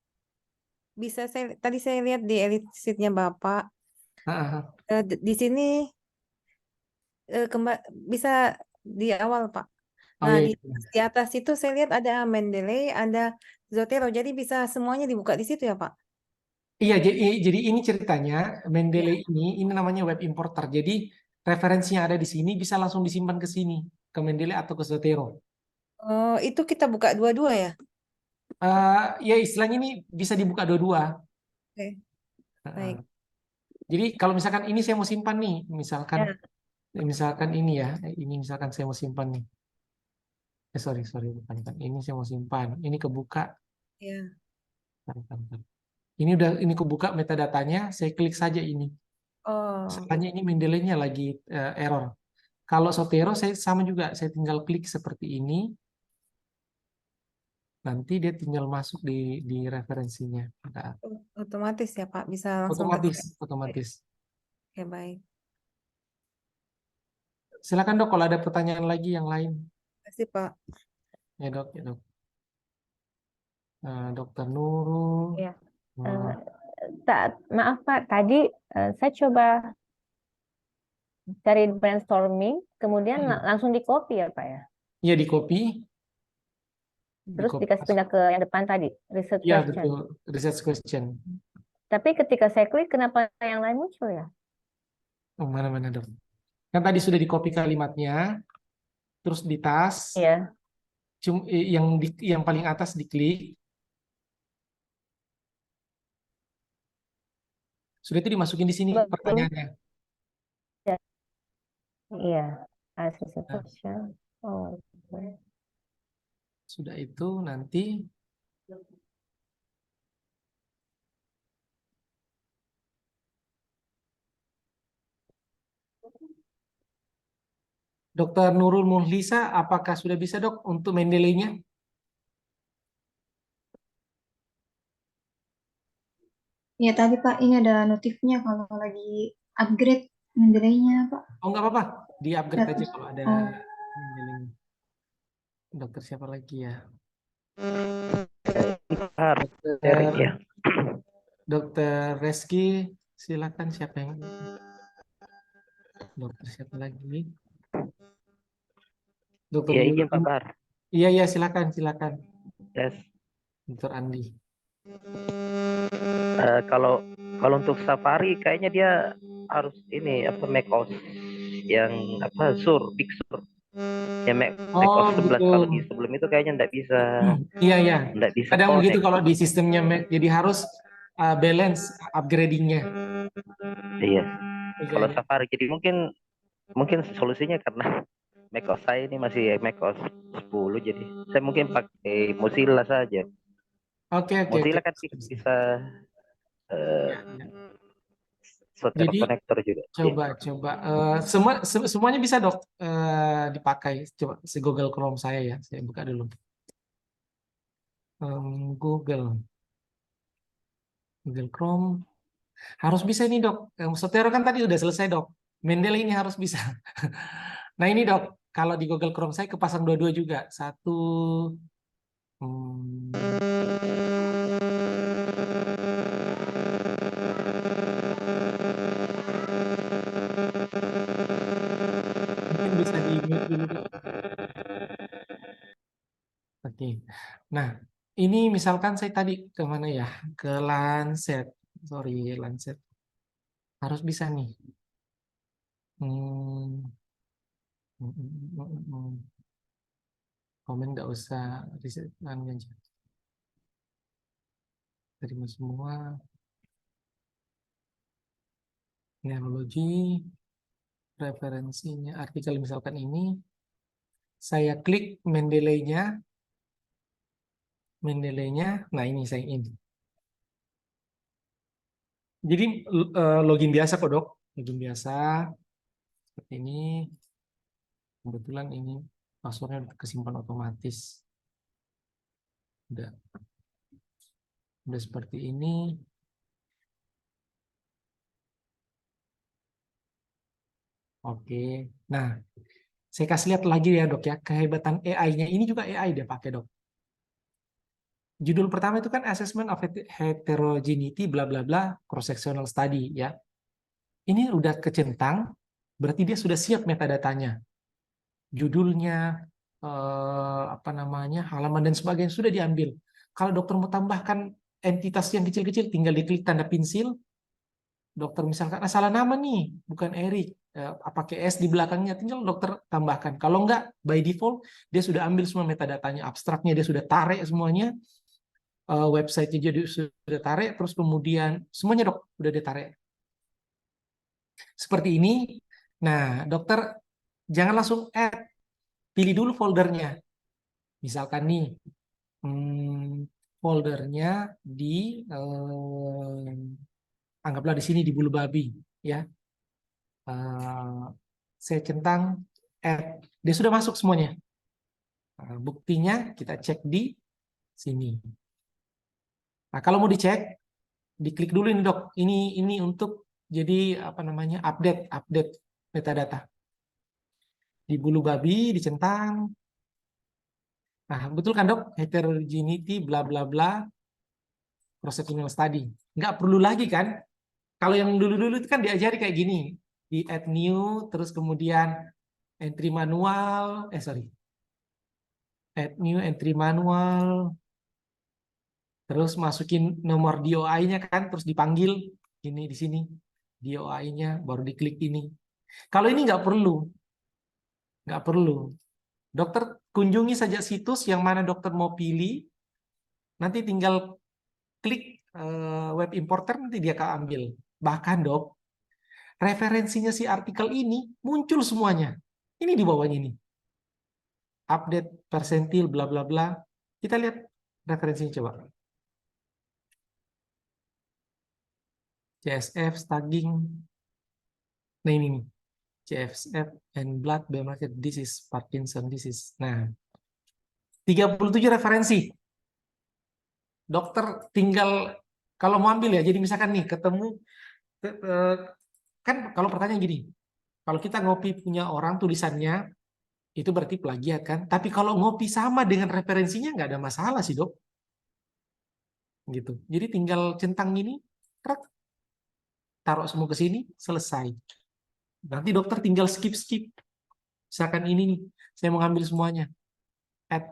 tadi saya lihat di elicitnya Bapak. Di sini bisa di awal Pak. oh Nah, iya. di atas itu saya lihat ada Mendeley, ada Zotero. Jadi bisa semuanya dibuka di situ ya Pak? Iya, jadi ini ceritanya Mendeley ini namanya web importer. Jadi referensi yang ada di sini bisa langsung disimpan ke sini, ke Mendeley atau ke Zotero. Oh, itu kita buka dua-dua ya? Ya istilahnya ini bisa dibuka dua-dua. Oke, baik. Jadi kalau misalkan ini saya mau simpan nih, misalkan Ya. misalkan ini ya, ini misalkan saya mau simpan nih. Sorry bukan. Ini saya mau simpan. Ini kebuka. Ya. Bentar. Ini kebuka metadatanya, saya klik saja ini. Oh, Misalnya ini Mendeley-nya lagi error. Kalau Zotero saya sama juga, saya tinggal klik seperti ini. Nanti dia tinggal masuk di referensinya. Nah, otomatis ya Pak, bisa langsung ke otomatis. Oke, baik. Silakan dok, kalau ada pertanyaan lagi yang lain. Terima kasih Pak. Ya dok. Dokter Nurul. Ya. Maaf Pak, tadi saya coba cari brainstorming, kemudian langsung di copy ya Pak ya? Iya di copy. Terus dikasih pindah ke yang depan tadi, research Iya question. betul, research question. Tapi ketika saya klik, kenapa yang lain muncul ya? Oh, mana dok? Kan tadi sudah di copy kalimatnya, terus di tas. Iya. Yang paling atas diklik. Sudah itu dimasukin di sini pertanyaannya. Iya, question. Oh, okay. Sudah itu nanti Dokter Nurul Muhlisa, apakah sudah bisa dok untuk Mendeley-nya? Ya tadi Pak, ini ada notifnya kalau lagi upgrade Mendeley-nya, Pak. Oh, nggak apa-apa. Di-upgrade aja Data. kalau ada Oh. Mendeley. Dokter siapa lagi ya? Harus Dokter, ya. Dokter Reski, silakan siapa yang dokter siapa lagi? Dokter Ya izin Pak biologi. Bahar. Iya silakan. Yes. Dokter Andi. Kalau untuk Safari kayaknya dia harus ini apa macOS yang apa Big Sur. Ya macOS 11 gitu. kalau di sebelum itu kayaknya nggak bisa Iya. nggak bisa Kadang begitu connect. kalau di sistemnya Mac, jadi harus balance upgradingnya. Iya. Iya, Kalau iya. Safari jadi mungkin solusinya karena macOS saya ini masih macOS 10 jadi saya mungkin pakai Mozilla saja. Oke. Mozilla kan bisa Ya. shortcut Jadi connector juga. coba semuanya bisa dok dipakai. Coba si Google Chrome saya ya, saya buka dulu. Google Chrome harus bisa ini dok. Zotero kan tadi udah selesai dok. Mendeley ini harus bisa. Nah ini dok, kalau di Google Chrome saya kepasang dua-dua juga. Satu. Mungkin bisa di mute dulu dok. Oke. Nah ini misalkan saya tadi kemana ya? Ke Lancet. Sorry, Lancet. Harus bisa nih. Komen nggak usah riset aja. Terima semua. Neurologi, referensinya, artikel misalkan ini. Saya klik Mendeley-nya. Nah ini saya ini. Jadi login biasa kok dok. Login biasa. Seperti ini. Kebetulan ini passwordnya kesimpan otomatis. Udah seperti ini. Oke. Nah, saya kasih lihat lagi ya dok ya, kehebatan AI-nya. Ini juga AI dia pakai dok. Judul pertama itu kan Assessment of Heterogeneity bla bla bla cross sectional study ya. Ini udah kecentang, berarti dia sudah siap metadatanya. Judulnya, halaman dan sebagainya sudah diambil. Kalau dokter mau tambahkan entitas yang kecil-kecil, tinggal diklik tanda pensil. Dokter misalkan salah nama nih, bukan Erik, pakai S di belakangnya, tinggal dokter tambahkan. Kalau enggak, by default dia sudah ambil semua metadatanya, abstraknya dia sudah tarik semuanya, website-nya jadi sudah tarik, terus kemudian semuanya dok udah ditarik. Seperti ini. Nah, dokter jangan langsung add, pilih dulu foldernya. Misalkan nih, foldernya di anggaplah di sini di bulu babi, ya. Saya centang add, dia sudah masuk semuanya. Buktinya kita cek di sini. Nah, kalau mau dicek, diklik dulu ini dok. Ini untuk jadi update metadata. Di bulu babi dicentang. Nah, betul kan dok? Heterogeneity bla bla bla cross sectional study. Nggak perlu lagi kan? Kalau yang dulu-dulu itu kan diajari kayak gini. Di add new, terus kemudian entry manual, add new entry manual, terus masukin nomor DOI-nya kan, terus dipanggil ini di sini DOI-nya, baru diklik ini. Kalau ini nggak perlu. Dokter kunjungi saja situs yang mana dokter mau pilih, nanti tinggal klik web importer, nanti dia akan ambil. Bahkan dok, referensinya si artikel ini muncul semuanya. Ini di bawahnya ini. Update persentil bla bla bla. Kita lihat referensinya coba. CSF, staging. Nah ini nih. CSF and blood biomarker, this is Parkinson disease. Nah, 37 referensi. Dokter tinggal, kalau mau ambil ya, jadi misalkan nih, ketemu Kan kalau pertanyaan gini, kalau kita ngopi punya orang tulisannya, itu berarti plagiat kan? Tapi kalau ngopi sama dengan referensinya nggak ada masalah sih dok. Gitu. Jadi tinggal centang ini, krek, taruh semua ke sini, selesai. Nanti dokter tinggal skip. Misalkan ini nih, saya mau ngambil semuanya. Add.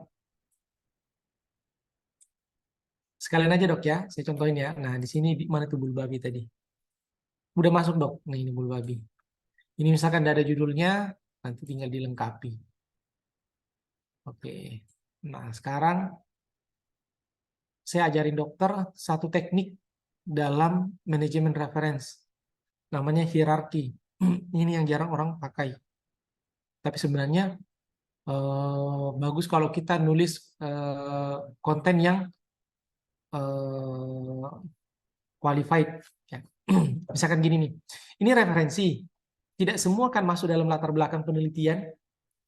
Sekalian aja dok ya, saya contohin ya. Nah di sini di mana tuh bulu babi tadi? Udah masuk dok. Nah ini bulu babi. Ini misalkan ada judulnya, nanti tinggal dilengkapi. Oke. Nah sekarang saya ajarin dokter satu teknik dalam manajemen reference. Namanya hierarki. Ini yang jarang orang pakai. Tapi sebenarnya bagus kalau kita nulis konten yang qualified. Ya. Misalkan gini nih, ini referensi. Tidak semua kan masuk dalam latar belakang penelitian,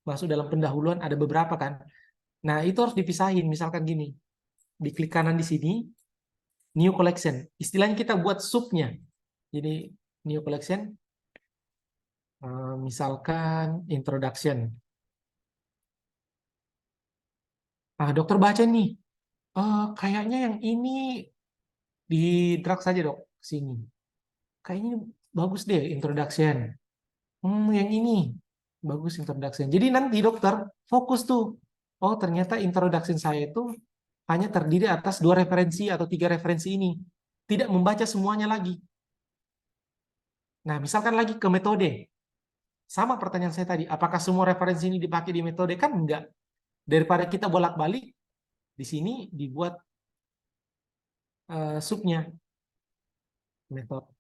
masuk dalam pendahuluan, ada beberapa kan. Nah itu harus dipisahin. Misalkan gini, diklik kanan di sini, new collection. Istilahnya kita buat subnya. Jadi new collection, misalkan introduction. Dokter baca nih, kayaknya yang ini di drag saja dok, sini. Kayaknya bagus deh introduction. Yang ini bagus introduction. Jadi nanti dokter fokus tuh. Oh ternyata introduction saya itu hanya terdiri atas 2 referensi atau 3 referensi ini. Tidak membaca semuanya lagi. Nah misalkan lagi ke metode. Sama pertanyaan saya tadi, apakah semua referensi ini dipakai di metode? Kan enggak. Daripada kita bolak-balik, di sini dibuat subnya. Metode.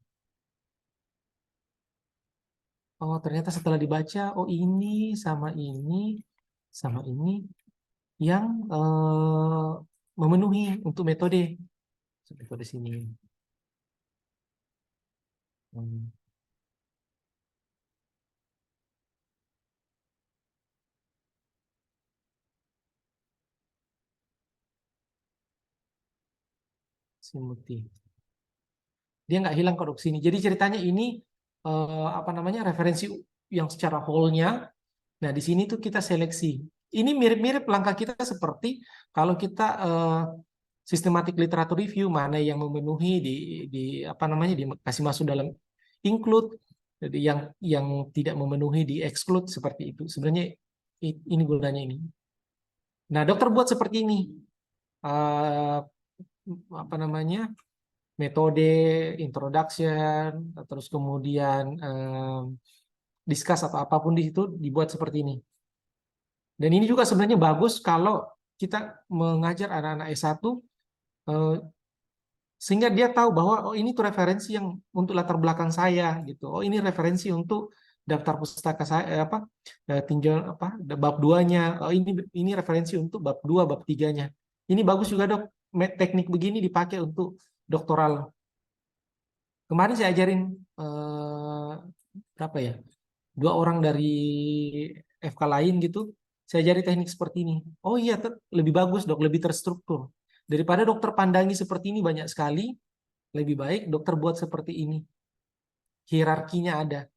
Oh ternyata setelah dibaca, oh ini sama ini yang memenuhi untuk metode. Metode sini. Simuti. Dia nggak hilang kok sini. Jadi ceritanya ini apa namanya referensi yang secara whole-nya. Nah di sini tuh kita seleksi. Ini mirip-mirip langkah kita seperti kalau kita systematic literature review, mana yang memenuhi di apa namanya dikasih masuk dalam include, jadi yang tidak memenuhi di exclude, seperti itu. Sebenarnya ini gunanya ini. Nah dokter buat seperti ini. Apa namanya? Metode, introduction, terus kemudian discuss atau apapun di situ dibuat seperti ini. Dan ini juga sebenarnya bagus kalau kita mengajar anak-anak S1 sehingga dia tahu bahwa oh ini tuh referensi yang untuk latar belakang saya gitu. Oh ini referensi untuk daftar pustaka saya tinjau bab 2-nya. Oh ini referensi untuk bab 2, bab 3-nya. Ini bagus juga dok. Teknik begini dipakai untuk doktoral. Kemarin saya ajarin berapa ya? 2 orang dari FK lain gitu. Saya ajari teknik seperti ini. Oh iya, lebih bagus dok, lebih terstruktur. Daripada dokter pandangi seperti ini banyak sekali, lebih baik dokter buat seperti ini. Hierarkinya ada.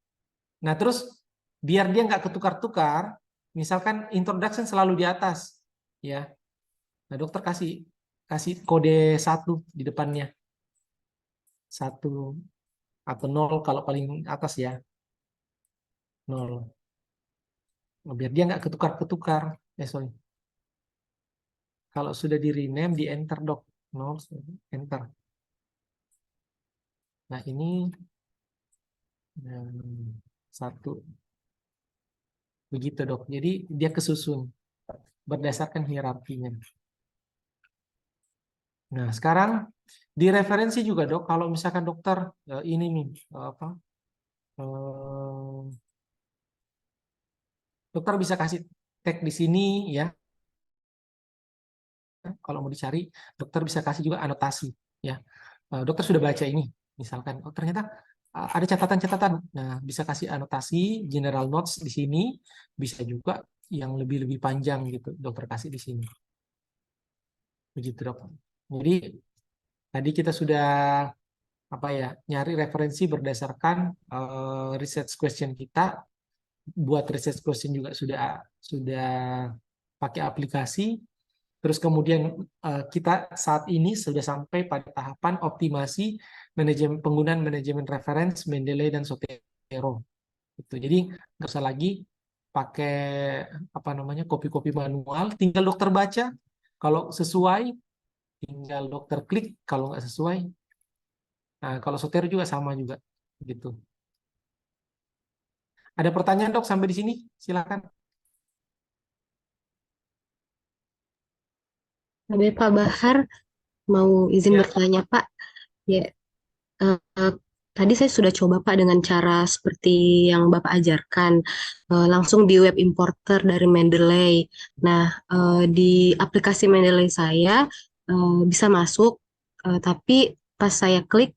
Nah terus biar dia nggak ketukar-tukar, misalkan introduction selalu di atas, ya. Nah dokter kasih kode 1 di depannya. 1 atau 0 kalau paling atas ya. 0. Biar dia nggak ketukar-ketukar. Sorry. Kalau sudah di rename, di enter dok. 0, enter. Nah ini 1. Begitu dok. Jadi dia kesusun berdasarkan hierarkinya. Nah sekarang di referensi juga dok. Kalau misalkan dokter ini nih dokter bisa kasih tag di sini ya. Kalau mau dicari, dokter bisa kasih juga anotasi ya. Dokter sudah baca ini, misalkan, oh ternyata ada catatan-catatan. Nah, bisa kasih anotasi, general notes di sini, bisa juga yang lebih panjang gitu, dokter kasih di sini. Begitu dok. Jadi tadi kita sudah nyari referensi berdasarkan research question kita. Buat research question juga sudah pakai aplikasi. Terus kemudian kita saat ini sudah sampai pada tahapan optimasi penggunaan manajemen reference Mendeley dan Zotero. Jadi nggak usah lagi pakai copy-copy manual, tinggal dokter baca. Kalau sesuai, tinggal dokter klik. Kalau nggak sesuai, nah kalau Zotero juga sama juga, gitu. Ada pertanyaan dok sampai di sini? Silakan. Ada Pak Bahar mau izin Ya. bertanya Pak. Ya, tadi saya sudah coba Pak dengan cara seperti yang Bapak ajarkan, langsung di web importer dari Mendeley. Nah, di aplikasi Mendeley saya bisa masuk, tapi pas saya klik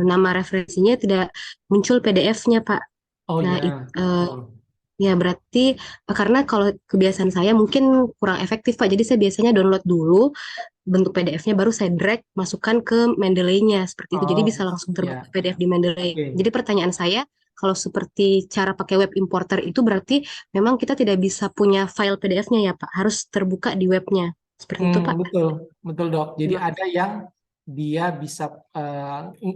nama referensinya tidak muncul PDF-nya Pak. Oh Nah, ya. ya berarti karena kalau kebiasaan saya mungkin kurang efektif Pak. Jadi saya biasanya download dulu bentuk PDF-nya, baru saya drag masukkan ke Mendeley-nya seperti itu. Jadi bisa langsung terbuka PDF di Mendeley. Oke. Jadi pertanyaan saya, kalau seperti cara pakai web importer itu berarti memang kita tidak bisa punya file PDF-nya ya Pak, harus terbuka di webnya. Seperti itu Pak. Betul dok. Jadi Terima ada yang dia bisa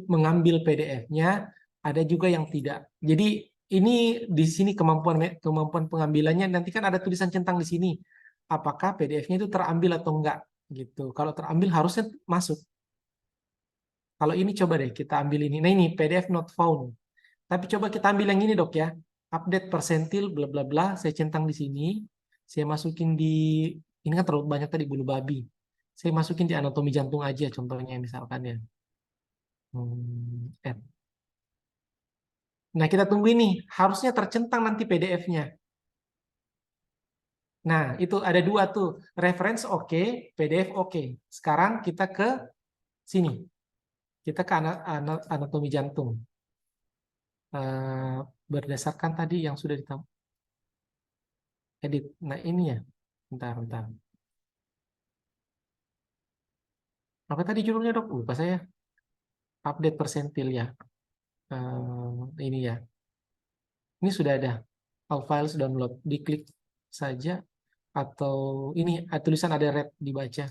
mengambil PDF-nya, ada juga yang tidak. Jadi ini di sini kemampuan pengambilannya, nanti kan ada tulisan centang di sini. Apakah PDF-nya itu terambil atau enggak gitu. Kalau terambil harusnya masuk. Kalau ini coba deh kita ambil ini. Nah ini PDF not found. Tapi coba kita ambil yang ini dok ya. Update persentil bla bla bla. Saya centang di sini. Saya masukin di, ini kan terlalu banyak tadi bulu babi. Saya masukin di anatomi jantung aja contohnya misalkan ya. Add. Nah kita tunggu ini. Harusnya tercentang nanti PDF-nya. Nah itu ada dua tuh. Reference oke, PDF oke. Sekarang kita ke sini. Kita ke anatomi jantung. Berdasarkan tadi yang sudah ditambah. Edit. Nah ini ya. Bentar. Apa tadi judulnya dok? Lupa saya. Update persentil ya. Ini ya. Ini sudah ada. All files download. Diklik saja. Atau ini tulisan ada red dibaca.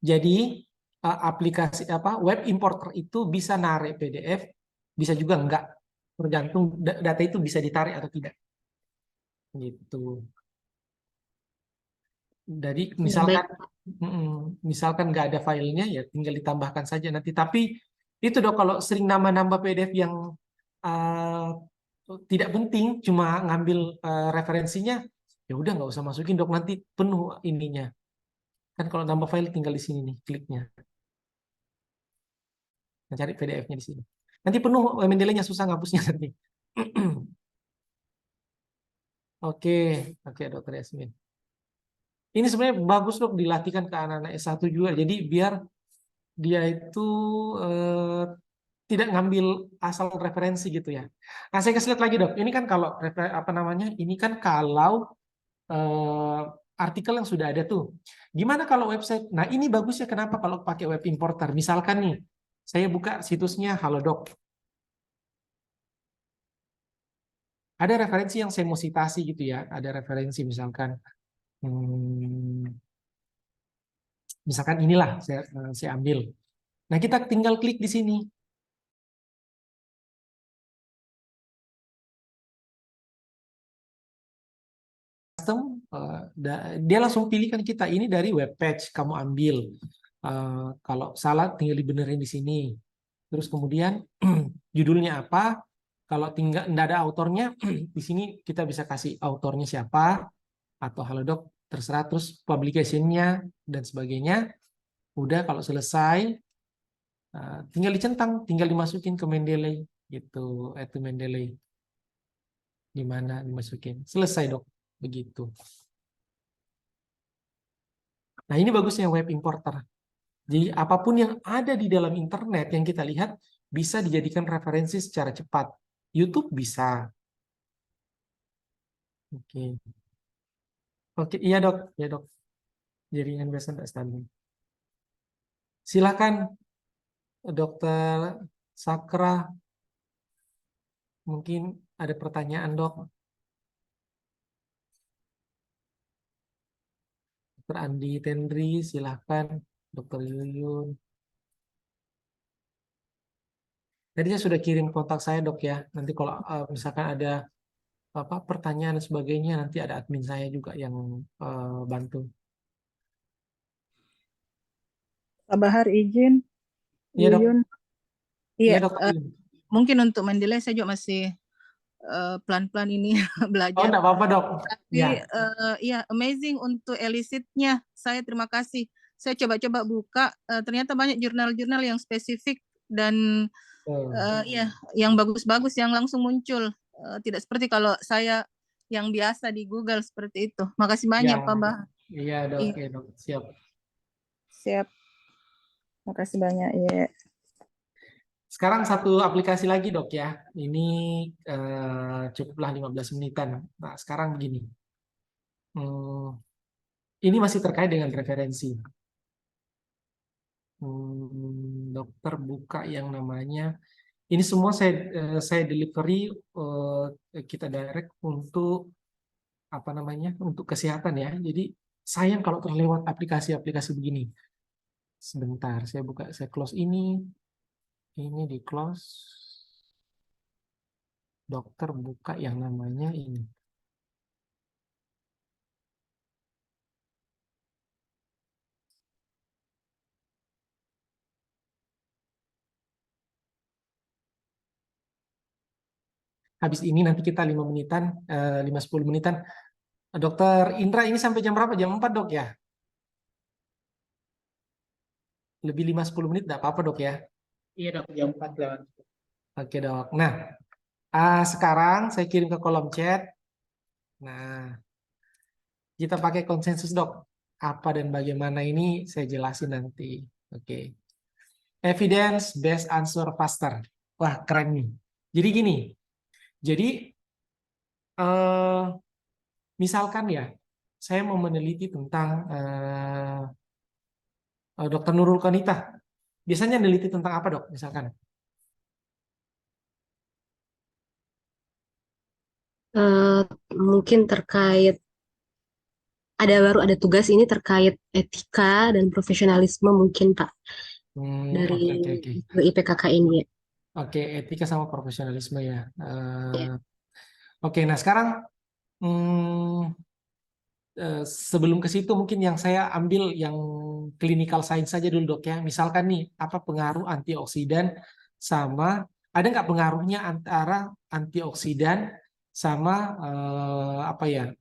Jadi aplikasi web importer itu bisa narik PDF, bisa juga enggak. Tergantung data itu bisa ditarik atau tidak. Gitu. Jadi misalkan nggak ada filenya ya tinggal ditambahkan saja nanti. Tapi itu dok kalau sering nambah PDF yang tidak penting, cuma ngambil referensinya, ya udah nggak usah masukin dok, nanti penuh ininya. Kan kalau nambah file tinggal di sini nih kliknya. Nah, cari PDF-nya di sini. Nanti penuh Mendeley-nya, susah ngapusnya nanti. Oke dokter Yasmin. Ini sebenarnya bagus dok dilatihkan ke anak-anak S1 juga. Jadi biar dia itu tidak ngambil asal referensi gitu ya. Nah saya kasih lihat lagi dok. Ini kan kalau ini kan kalau artikel yang sudah ada tuh. Gimana kalau website? Nah ini bagusnya kenapa kalau pakai web importer? Misalkan nih, saya buka situsnya Halodoc. Ada referensi yang saya mau citasi gitu ya. Ada referensi misalkan. Misalkan inilah saya ambil. Nah kita tinggal klik di sini. Dia langsung pilihkan kita ini dari web page kamu ambil. Kalau salah tinggal dibenerin di sini. Terus kemudian judulnya apa? Kalau tinggal tidak ada autornya, di sini kita bisa kasih autornya siapa atau Halodoc terserah. Terus publication-nya dan sebagainya. Udah kalau selesai, tinggal dicentang, tinggal dimasukin ke Mendeley gitu. Itu Mendeley di mana dimasukin. Selesai dok, begitu. Nah ini bagusnya web importer. Jadi apapun yang ada di dalam internet yang kita lihat bisa dijadikan referensi secara cepat. YouTube bisa. Oke, iya dok, ya dok. Jaringan biasa tidak stabil. Silakan Dokter Sakra, mungkin ada pertanyaan dok. Dokter Andi Tendri, silakan. Dokter Yuyun. Tadi saya sudah kirim kontak saya dok ya. Nanti kalau misalkan ada pertanyaan dan sebagainya, nanti ada admin saya juga yang bantu. Pak Bahar izin, Iya dok. Yuyun. Iya Iya, dok. mungkin untuk Mendeley saya juga masih pelan-pelan ini Oh belajar. enggak apa-apa dok. Tapi Ya. ya amazing untuk elicitnya. Saya terima kasih. Saya coba-coba buka, ternyata banyak jurnal-jurnal yang spesifik dan ya yang bagus-bagus yang langsung muncul. Tidak seperti kalau saya yang biasa di Google seperti itu. Makasih banyak Pak Bahar. Iya dok. Iya. Iya dok. Siap. Siap. Makasih banyak ya. Sekarang satu aplikasi lagi dok ya. Ini cukuplah 15 menitan. Nah sekarang begini. Ini masih terkait dengan referensi. Dokter buka yang namanya. Ini semua saya delivery kita direct untuk apa namanya, untuk kesehatan ya. Jadi sayang kalau terlewat aplikasi-aplikasi begini. Sebentar, saya buka, saya close ini di close. Dokter buka yang namanya ini. Habis ini nanti kita 5 menitan, 5-10 menitan. Dokter Indra ini sampai jam berapa? Jam 4 dok ya? Lebih 5-10 menit enggak apa-apa dok ya? Iya dok, jam 4 lewat. Oke dok. Nah, sekarang saya kirim ke kolom chat. Nah, kita pakai konsensus dok. Apa dan bagaimana ini saya jelasin nanti. Oke. Evidence based answer faster. Wah keren nih. Jadi gini. Jadi misalkan ya, saya mau meneliti tentang Dokter Nurul Konita. Biasanya meneliti tentang apa dok? Misalkan. Mungkin terkait baru ada tugas ini terkait etika dan profesionalisme mungkin Pak dari IPKK ini ya. Oke, etika sama profesionalisme ya. Ya. Oke, nah sekarang sebelum ke situ mungkin yang saya ambil yang clinical science saja dulu dok ya. Misalkan nih apa pengaruh antioksidan sama ada nggak pengaruhnya antara antioksidan sama apa ya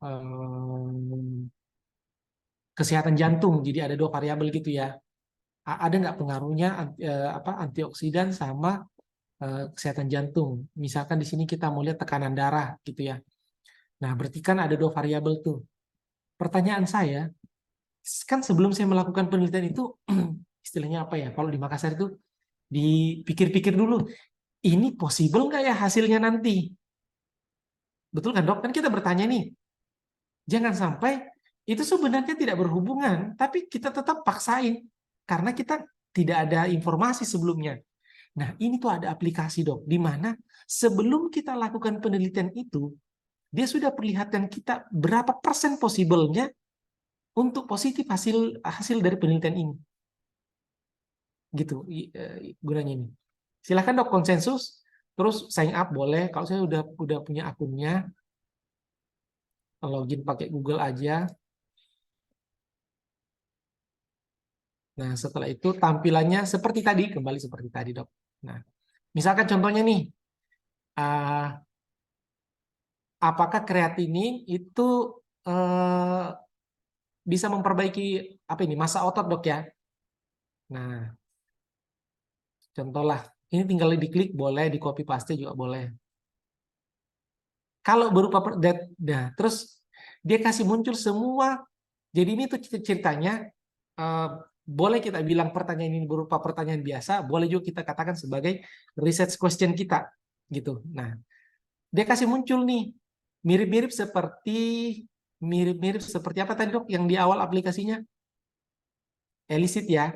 kesehatan jantung. Jadi ada 2 variabel gitu ya. Ada nggak pengaruhnya antioksidan sama kesehatan jantung. Misalkan di sini kita mau lihat tekanan darah gitu ya. Nah, berarti kan ada 2 variabel tuh. Pertanyaan saya, kan sebelum saya melakukan penelitian itu, istilahnya apa ya, kalau di Makassar itu dipikir-pikir dulu, ini possible nggak ya hasilnya nanti? Betul kan dok? Kan kita bertanya nih, jangan sampai itu sebenarnya tidak berhubungan, tapi kita tetap paksain, karena kita tidak ada informasi sebelumnya. Nah ini tuh ada aplikasi dok, di mana sebelum kita lakukan penelitian itu, dia sudah perlihatkan kita berapa persen possible-nya untuk positif hasil dari penelitian ini. Gitu gunanya ini. Silakan dok konsensus, terus sign up boleh. Kalau saya udah punya akunnya, login pakai Google aja. Nah setelah itu tampilannya seperti tadi, kembali seperti tadi dok. Nah misalkan contohnya nih, apakah kreatinin itu bisa memperbaiki apa ini massa otot dok ya? Nah, contohlah ini tinggal diklik boleh, di copy paste juga boleh. Kalau berupa terus dia kasih muncul semua. Jadi ini tuh ceritanya boleh kita bilang pertanyaan ini berupa pertanyaan biasa, boleh juga kita katakan sebagai research question kita gitu. Nah, dia kasih muncul nih mirip-mirip seperti apa tadi dok yang di awal aplikasinya? Elicit ya.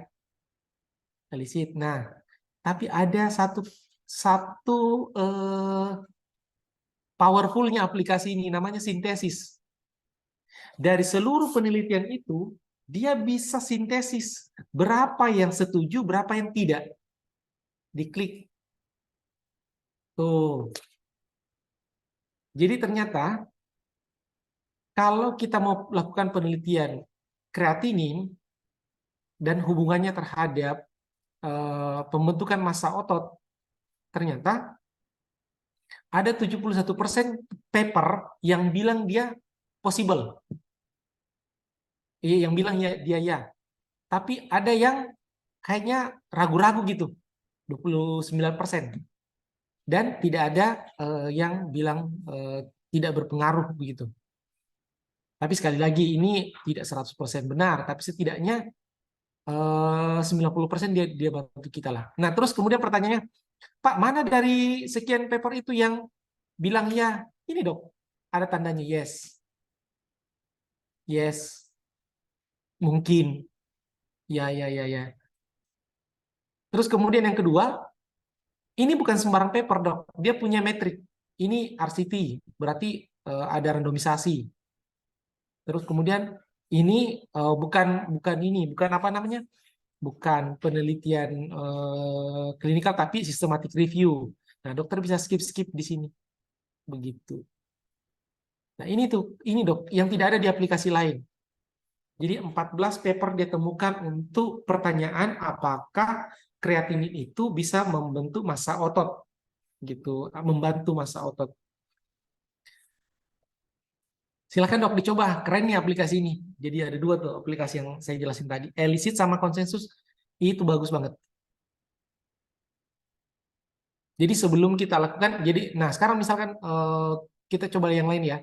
Elicit. Nah, tapi ada satu powerfulnya aplikasi ini, namanya sintesis. Dari seluruh penelitian itu, dia bisa sintesis berapa yang setuju, berapa yang tidak. Diklik. Tuh. Jadi ternyata kalau kita mau lakukan penelitian kreatinin dan hubungannya terhadap pembentukan massa otot, ternyata ada 71% paper yang bilang dia possible. Yang bilang ya dia ya. Tapi ada yang kayaknya ragu-ragu gitu. 29%. Dan tidak ada yang bilang tidak berpengaruh begitu. Tapi sekali lagi ini tidak 100% benar, tapi setidaknya 90% dia bantu kita lah. Nah, terus kemudian pertanyaannya, Pak, mana dari sekian paper itu yang bilang ya? Ini dok, ada tandanya yes. Yes. Mungkin. Ya. Terus kemudian yang kedua, ini bukan sembarang paper dok, dia punya metrik. Ini RCT, berarti ada randomisasi. Terus kemudian ini bukan apa namanya? Bukan penelitian klinikal tapi systematic review. Nah, dokter bisa skip di sini. Begitu. Nah, ini dok yang tidak ada di aplikasi lain. Jadi 14 paper dia temukan untuk pertanyaan apakah kreatinin itu bisa membentuk massa otot. Gitu, membantu massa otot. Silakan dok dicoba, keren nih aplikasi ini. Jadi ada dua tuh aplikasi yang saya jelasin tadi, Elicit sama Konsensus, itu bagus banget. Jadi sebelum kita lakukan, nah sekarang misalkan kita coba yang lain ya.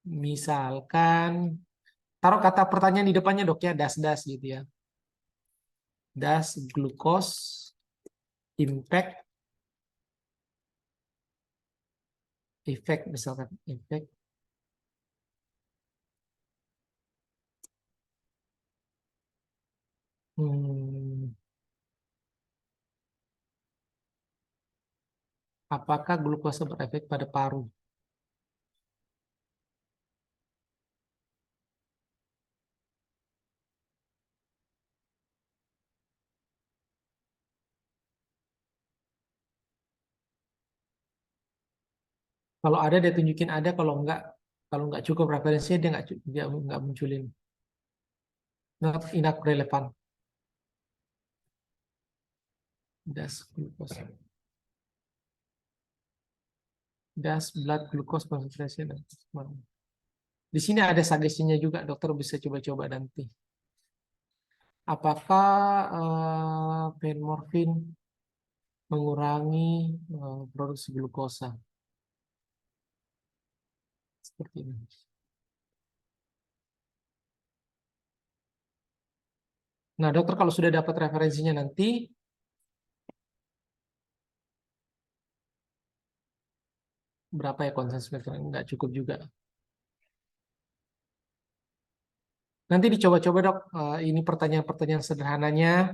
Misalkan taruh kata pertanyaan di depannya dok ya, das gitu ya. Das glucose impact effect misalkan effect apakah glukosa berefek pada paru? Kalau ada dia tunjukin ada, kalau nggak cukup referensinya dia nggak munculin. Not enough relevant. Das glucose. Das blood glucose concentration. Di sini ada suggestion-nya juga, dokter bisa coba-coba nanti. Apakah penmorfin mengurangi produksi glukosa? Seperti ini. Nah, dokter kalau sudah dapat referensinya nanti, berapa ya konsensus? Nggak cukup juga. Nanti dicoba-coba dok, ini pertanyaan-pertanyaan sederhananya.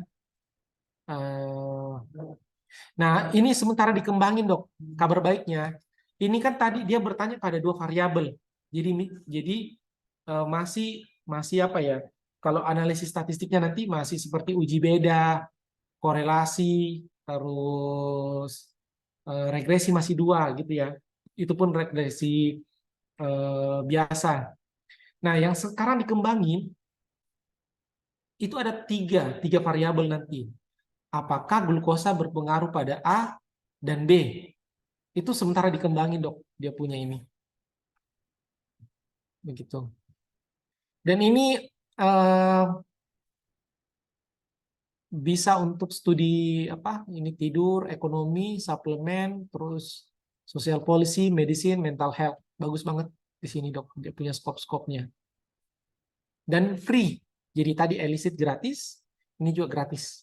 Nah, ini sementara dikembangin dok. Kabar baiknya, ini kan tadi dia bertanya pada 2 variabel. Jadi masih apa ya? Kalau analisis statistiknya nanti masih seperti uji beda, korelasi, terus regresi masih 2 gitu ya. Itu pun regresi biasa. Nah, yang sekarang dikembangin itu ada tiga variabel nanti. Apakah glukosa berpengaruh pada A dan B? Itu sementara dikembangin dok, dia punya ini. Begitu. Dan ini bisa untuk studi apa? Ini tidur, ekonomi, suplemen, terus social policy, medicine, mental health. Bagus banget di sini dok, dia punya skop-skopnya. Dan free. Jadi tadi Elicit gratis, ini juga gratis.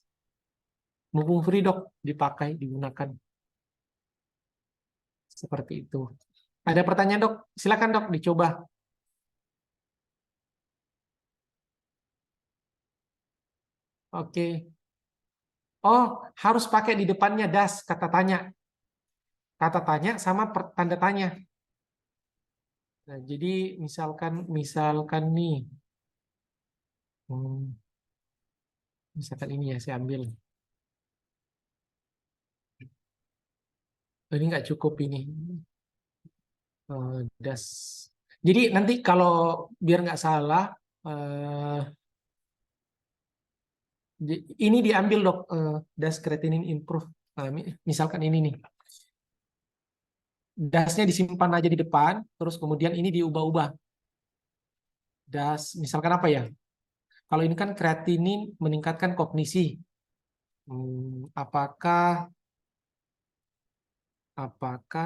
Mumpung free dok, dipakai, digunakan. Seperti itu. Ada pertanyaan dok? Silakan dok, dicoba. Oke. Oh, harus pakai di depannya das, kata tanya. Kata tanya sama tanda tanya. Nah, jadi misalkan nih, misalkan ini ya saya ambil. Ini nggak cukup ini. Das. Jadi nanti kalau biar nggak salah, ini diambil dok, das creatinine improve. Misalkan ini nih. Dasnya disimpan aja di depan, terus kemudian ini diubah-ubah. Das, misalkan apa ya? Kalau ini kan kreatinin meningkatkan kognisi. Apakah apa?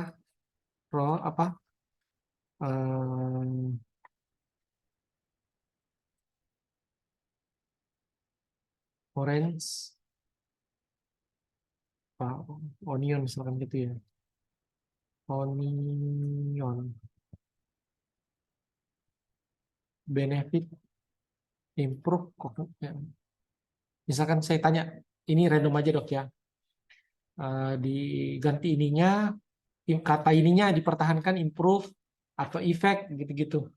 Orange, onion misalkan gitu ya. Onion. Benefit improve ya. Misalkan saya tanya, ini random aja dok ya. Diganti ininya, kata ininya dipertahankan improve atau effect gitu-gitu.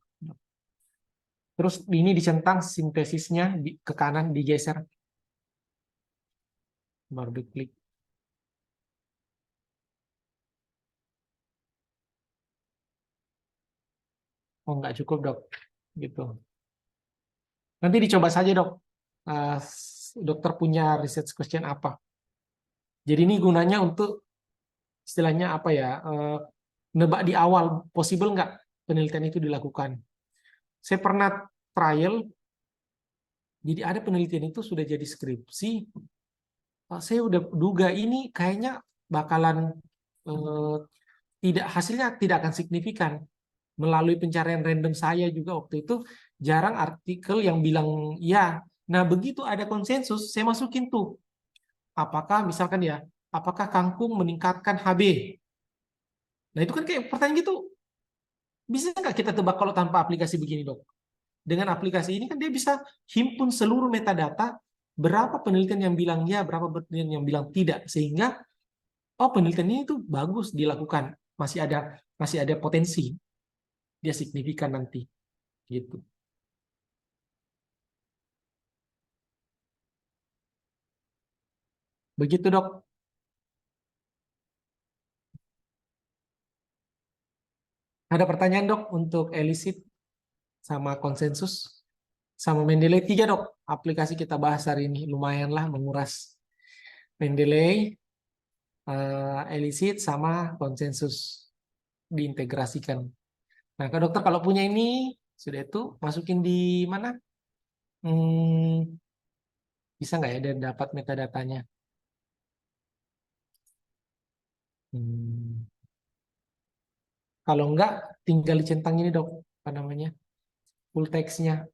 Terus ini dicentang sintesisnya ke kanan digeser. Baru diklik. Oh, nggak cukup dok, gitu. Nanti dicoba saja dok. Dokter punya research question apa? Jadi ini gunanya untuk istilahnya apa ya? Nebak di awal, possible nggak penelitian itu dilakukan? Saya pernah trial, jadi ada penelitian itu sudah jadi skripsi. Saya udah duga ini kayaknya bakalan hasilnya tidak akan signifikan. Melalui pencarian random saya juga waktu itu jarang artikel yang bilang ya. Nah begitu ada konsensus, saya masukin tuh. Apakah misalkan ya, apakah kangkung meningkatkan HB? Nah itu kan kayak pertanyaan gitu. Bisa nggak kita tebak kalau tanpa aplikasi begini dok? Dengan aplikasi ini kan dia bisa himpun seluruh metadata, berapa penelitian yang bilang ya, berapa penelitian yang bilang tidak, sehingga oh penelitian ini tuh bagus dilakukan, masih ada potensi dia signifikan nanti gitu. Begitu dok. Ada pertanyaan dok untuk elicit sama konsensus sama Mendeley 3 dok. Aplikasi kita bahas hari ini lumayanlah menguras Mendeley, elicit sama konsensus diintegrasikan. Nah, ke dokter kalau punya ini sudah itu masukin di mana? Bisa nggak ya dan dapat metadatanya? Kalau enggak, tinggal dicentang ini dok, apa namanya? Full text-nya.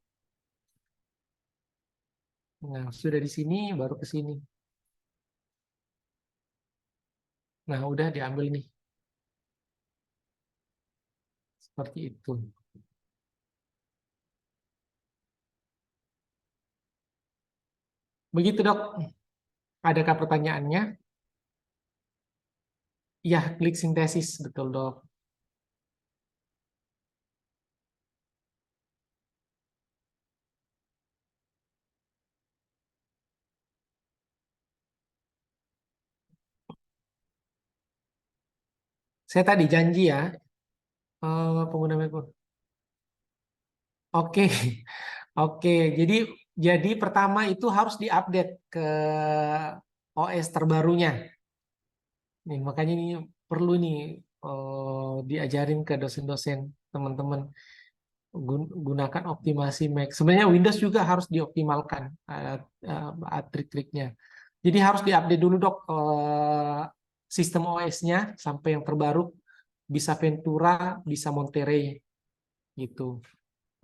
Nah, sudah di sini, baru ke sini. Nah, udah diambil nih. Seperti itu. Begitu dok. Adakah pertanyaannya? Ya, klik sintesis, betul dok. Saya tadi janji ya, pengguna metode. Oke, oke. Jadi pertama itu harus diupdate ke OS terbarunya. Nih, makanya ini perlu nih diajarin ke dosen-dosen teman-teman gunakan optimasi Mac. Sebenarnya Windows juga harus dioptimalkan trik-triknya. Jadi harus diupdate dulu dok sistem OS-nya sampai yang terbaru, bisa Ventura, bisa Monterey gitu.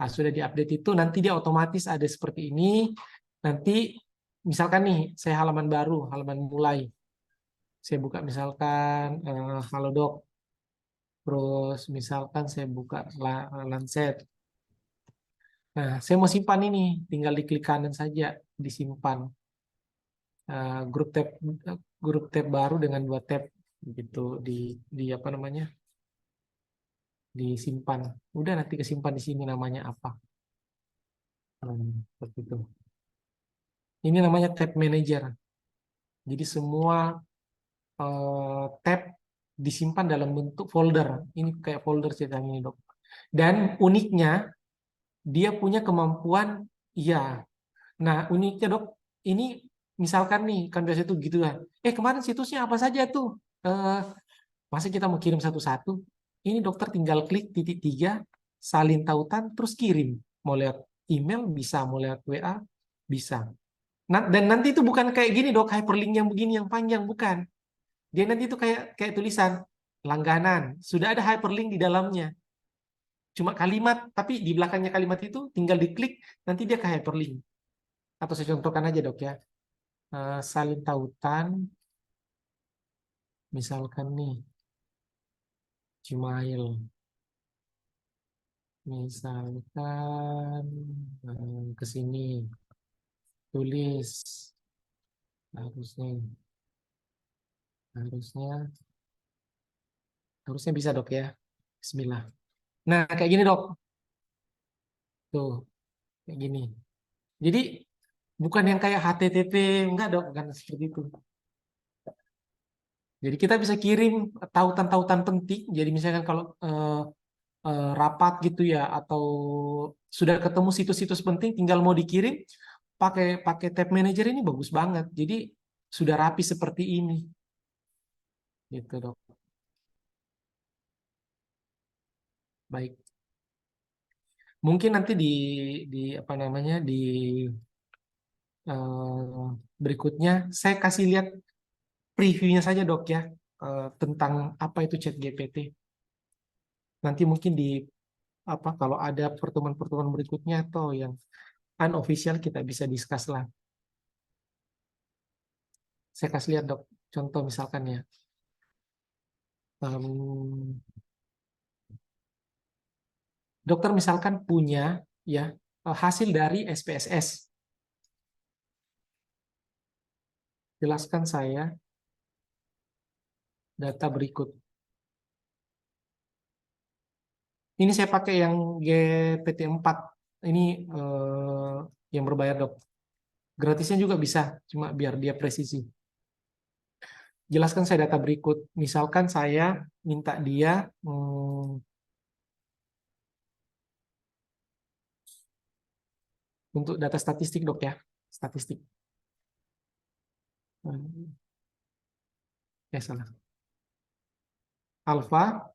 Nah, sudah diupdate itu nanti dia otomatis ada seperti ini. Nanti misalkan nih saya halaman baru, halaman mulai. Saya buka misalkan Halodoc. Terus misalkan saya buka Lancet. Nah, saya mau simpan ini, tinggal diklik kanan saja, disimpan. grup tab baru dengan 2 tab gitu di apa namanya, disimpan. Udah nanti kesimpan di sini namanya apa. Seperti itu. Ini namanya tab manager. Jadi semua tab disimpan dalam bentuk folder. Ini kayak folder ceritanya ini, Dok. Dan uniknya dia punya kemampuan, iya. Nah, uniknya, Dok, ini misalkan nih, kan biasa itu gitu lah. Kemarin situsnya apa saja tuh? Masa kita mau kirim satu-satu? Ini dokter tinggal klik titik 3, salin tautan, terus kirim. Mau lewat email bisa, mau lewat WA bisa. Nah, dan nanti itu bukan kayak gini, Dok, hyperlink yang begini yang panjang, bukan. Dia nanti itu kayak tulisan langganan, sudah ada hyperlink di dalamnya. Cuma kalimat, tapi di belakangnya kalimat itu tinggal diklik, nanti dia ke hyperlink. Atau saya contohkan aja, Dok, ya. Salin tautan, misalkan nih, Gmail. Misalkan ke sini, tulis, harusnya bisa, Dok, ya. Bismillah. Nah, kayak gini, Dok. Tuh, kayak gini. Jadi bukan yang kayak HTTP, enggak, Dok, bukan seperti itu. Jadi kita bisa kirim tautan-tautan penting. Jadi misalkan kalau rapat gitu ya, atau sudah ketemu situs-situs penting, tinggal mau dikirim, pakai tab manager ini bagus banget. Jadi sudah rapi seperti ini, gitu, Dok. Baik. Mungkin nanti di apa namanya, di berikutnya saya kasih lihat previewnya saja, Dok, ya, tentang apa itu ChatGPT. Nanti mungkin di apa, kalau ada pertemuan-pertemuan berikutnya atau yang unofficial kita bisa discuss lah. Saya kasih lihat, Dok, contoh misalkan ya. Dokter misalkan punya ya hasil dari SPSS. Jelaskan saya data berikut. Ini saya pakai yang GPT-4. Ini yang berbayar, Dok. Gratisnya juga bisa, cuma biar dia presisi. Jelaskan saya data berikut. Misalkan saya minta dia untuk data statistik, Dok, ya. Statistik. Salah. Alpha,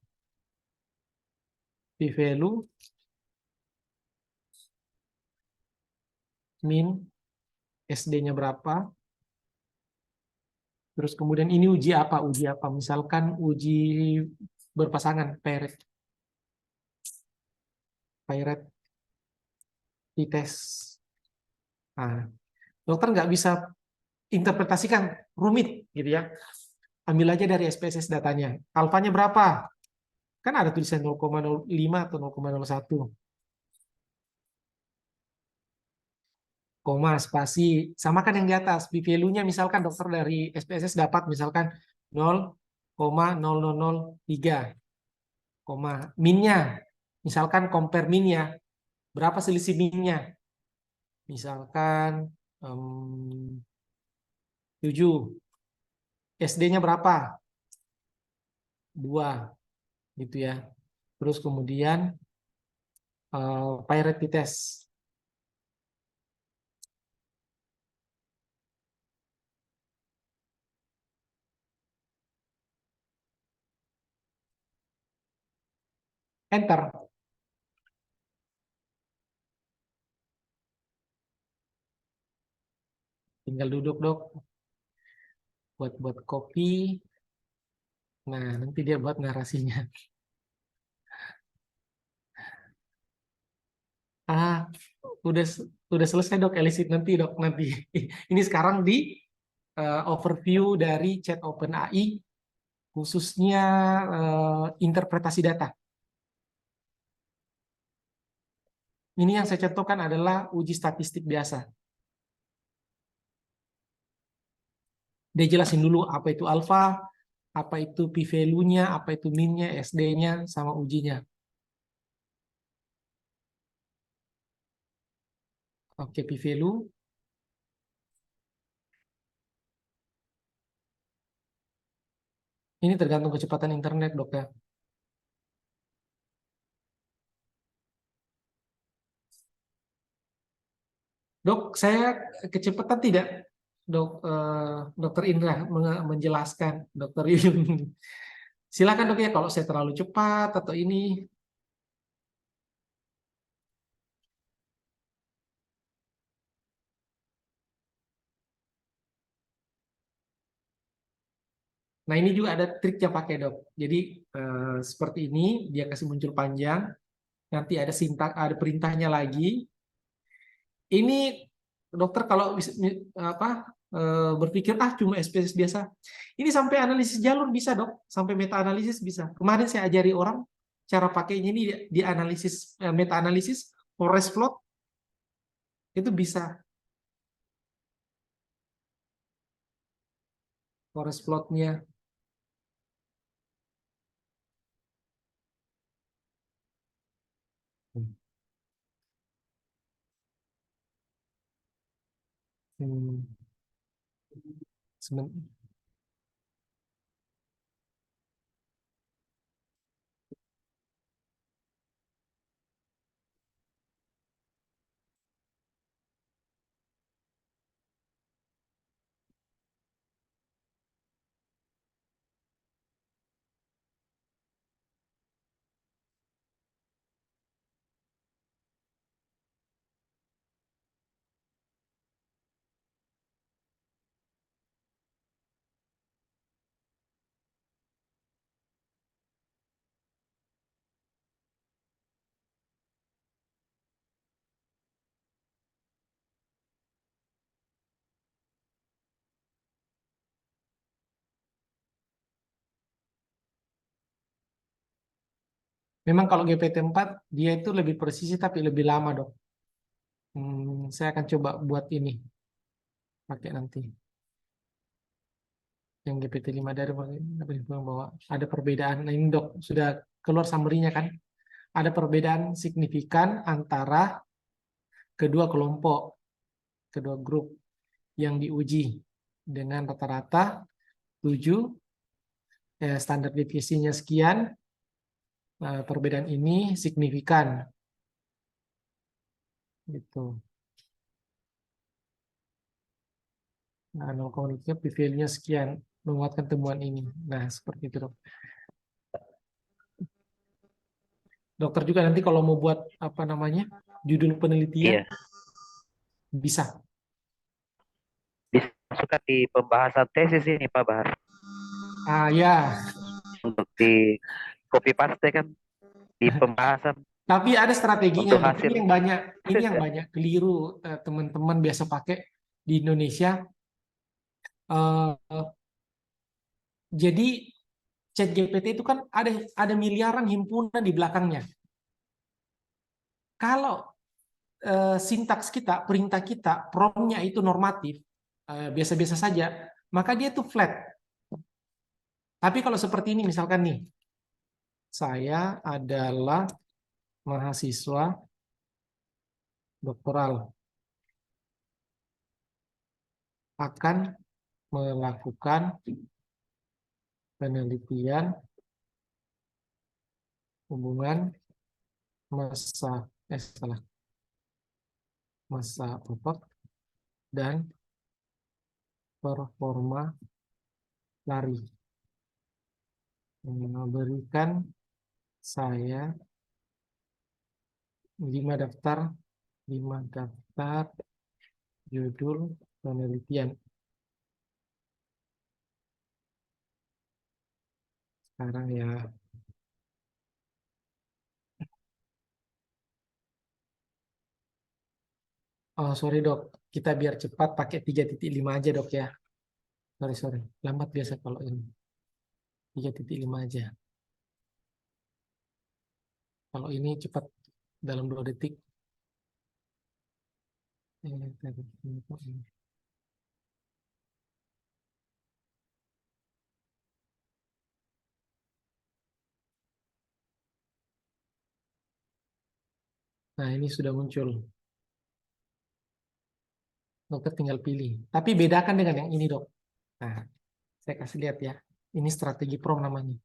p-value, min, SD-nya berapa, terus kemudian ini uji apa? Misalkan uji berpasangan, paired t-test. Nah, dokter nggak bisa interpretasikan rumit gitu ya. Ambil aja dari SPSS datanya. Alfanya berapa? Kan ada tulisan 0,05 atau 0,01. Koma, spasi. Sama kan yang di atas. P-value-nya misalkan dokter dari SPSS dapat misalkan 0,0003. Koma. Min-nya. Misalkan compare min-nya. Berapa selisih min-nya? Misalkan 7. SD-nya berapa? 2. Gitu ya. Terus kemudian parity test. Enter. Tinggal duduk, Dok. Buat copy. Nah, nanti dia buat narasinya. Udah selesai, Dok, elicit nanti, Dok, nanti. Ini sekarang di overview dari chat OpenAI, khususnya interpretasi data. Ini yang saya contohkan adalah uji statistik biasa. Dia jelasin dulu apa itu alfa, apa itu p-value-nya, apa itu min-nya, SD-nya, sama ujinya. Oke, p-value. Ini tergantung kecepatan internet, Dok ya. Dok, saya kecepatan tidak, Dok, Dokter Indra menjelaskan, Dokter Yuyun. Silakan Dok ya, kalau saya terlalu cepat atau ini. Nah, ini juga ada triknya pakai, Dok. Jadi seperti ini, dia kasih muncul panjang, nanti ada ada perintahnya lagi. Ini dokter kalau berpikir cuma SPSS biasa, ini sampai analisis jalur bisa, Dok, sampai meta analisis bisa. Kemarin saya ajari orang cara pakainya ini di analisis meta analisis forest plot itu bisa. Forest plotnya. Sebentar. Memang kalau GPT-4 dia itu lebih presisi tapi lebih lama, Dok. Saya akan coba buat ini pakai nanti. Yang GPT-5 dari bahwa ada perbedaan. Nah, ini Dok, sudah keluar summary-nya kan? Ada perbedaan signifikan antara kedua kelompok, kedua grup yang diuji dengan rata-rata 7, standar deviasinya sekian. Perbedaan ini signifikan. Gitu. Nah, 0,3 p-value-nya sekian, menguatkan temuan ini. Nah, seperti itu, Dok. Dokter juga nanti kalau mau buat judul penelitian, bisa. Masukkan di pembahasan tesis ini, Pak Bahar. Ya. Untuk di copy paste kan di pembahasan. Tapi ada strateginya. Untuk hasil. Ini yang banyak keliru teman-teman biasa pakai di Indonesia. Jadi ChatGPT itu kan ada miliaran himpunan di belakangnya. Kalau sintaks kita, perintah kita, prompt-nya itu normatif, biasa-biasa saja, maka dia itu flat. Tapi kalau seperti ini, misalkan nih, saya adalah mahasiswa doktoral, akan melakukan penelitian hubungan massa otot dan performa lari. Memberikan saya 5 daftar judul penelitian. Sekarang ya. Oh, sorry Dok. Kita biar cepat pakai 3.5 aja, Dok ya. Sorry. Lambat biasa kalau ini. 3.5 aja. Kalau ini cepat dalam 2 detik. Nah, ini sudah muncul. Dokter tinggal pilih. Tapi bedakan dengan yang ini, Dok. Nah, saya kasih lihat ya. Ini strategi prom namanya.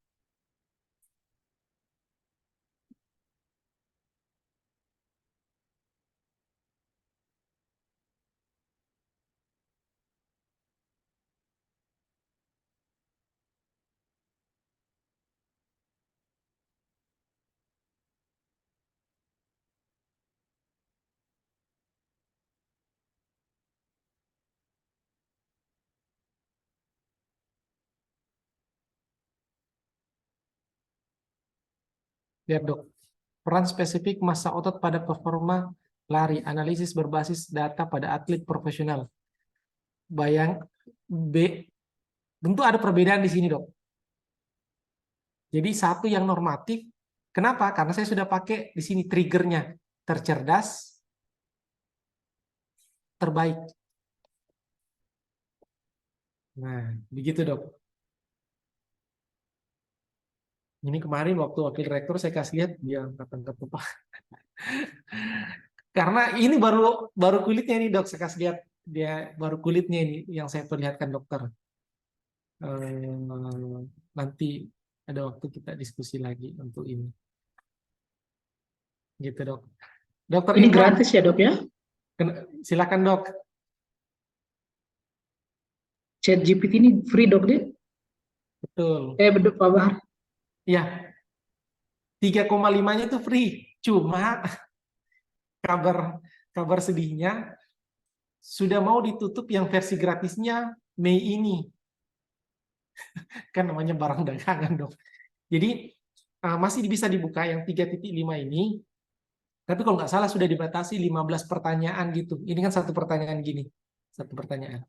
Lihat, Dok. Peran spesifik massa otot pada performa lari, analisis berbasis data pada atlet profesional. Tentu ada perbedaan di sini, Dok. Jadi satu yang normatif, kenapa? Karena saya sudah pakai di sini triggernya, tercerdas, terbaik. Nah, begitu, Dok. Ini kemarin waktu wakil rektor saya kasih lihat, dia angkat-angkat lupa. Karena ini baru kulitnya ini, Dok, saya kasih lihat, dia baru kulitnya ini yang saya perlihatkan dokter. Nanti ada waktu kita diskusi lagi untuk ini. Gitu, Dok. Dokter Ini Indra, gratis ya, Dok ya? silakan, Dok. Chat GPT ini free, Dok deh? Betul. Betul, Pak Bahar. Ya. 3,5-nya itu free. Cuma kabar sedihnya sudah mau ditutup yang versi gratisnya Mei ini. Kan namanya barang dagangan, Dok. Jadi masih bisa dibuka yang 3.5 ini. Tapi kalau nggak salah sudah dibatasi 15 pertanyaan gitu. Ini kan satu pertanyaan gini. Satu pertanyaan.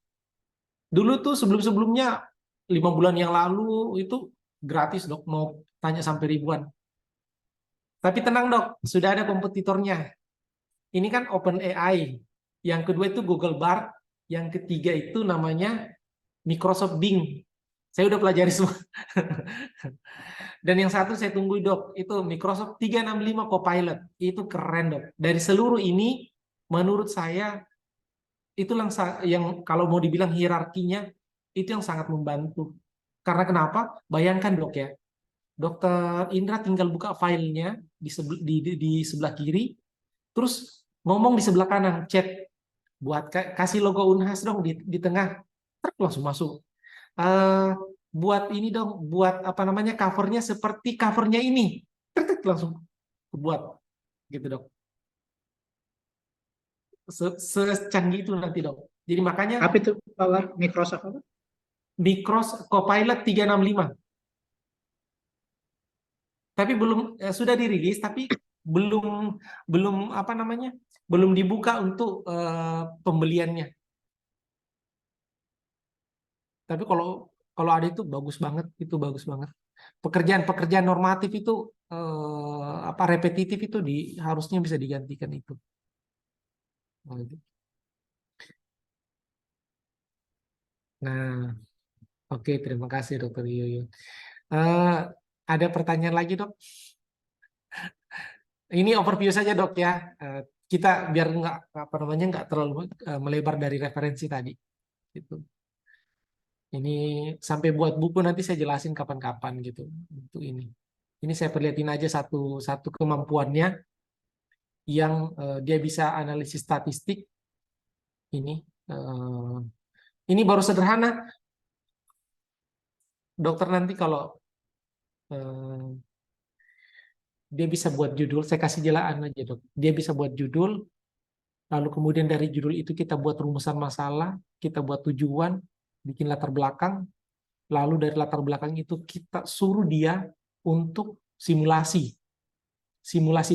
Dulu tuh sebelum-sebelumnya 5 bulan yang lalu itu gratis, Dok. Mau tanya sampai ribuan. Tapi tenang, Dok. Sudah ada kompetitornya. Ini kan OpenAI. Yang kedua itu Google Bard. Yang ketiga itu namanya Microsoft Bing. Saya udah pelajari semua. Dan yang satu saya tunggu, Dok, itu Microsoft 365 Copilot. Itu keren, Dok. Dari seluruh ini, menurut saya, itu yang kalau mau dibilang hierarkinya, itu yang sangat membantu. Karena kenapa? Bayangkan, Dok ya. Dokter Indra tinggal buka filenya di sebelah kiri, terus ngomong di sebelah kanan, chat, buat kasih logo Unhas dong di tengah, langsung masuk. Buat ini dong, buat apa namanya covernya seperti covernya ini, langsung buat, gitu, Dok. Secanggih itu nanti, Dok. Jadi makanya Apa itu Pak Microsoft apa? Microsoft Copilot 365. Tapi belum sudah dirilis, tapi belum apa namanya, belum dibuka untuk pembeliannya. Tapi kalau ada itu bagus banget, Pekerjaan normatif itu repetitif itu harusnya bisa digantikan itu. Nah, oke, terima kasih Dokter Yoyo. Ada pertanyaan lagi, Dok? Ini overview saja, Dok ya. Kita biar nggak terlalu melebar dari referensi tadi. Gitu. Ini sampai buat buku nanti saya jelasin kapan-kapan gitu untuk ini. Ini saya perlihatin aja satu kemampuannya yang dia bisa analisis statistik. Ini baru sederhana. Dokter nanti kalau dia bisa buat judul, saya kasih jelaan aja, Dok. Dia bisa buat judul, lalu kemudian dari judul itu kita buat rumusan masalah, kita buat tujuan, bikin latar belakang, lalu dari latar belakang itu kita suruh dia untuk simulasi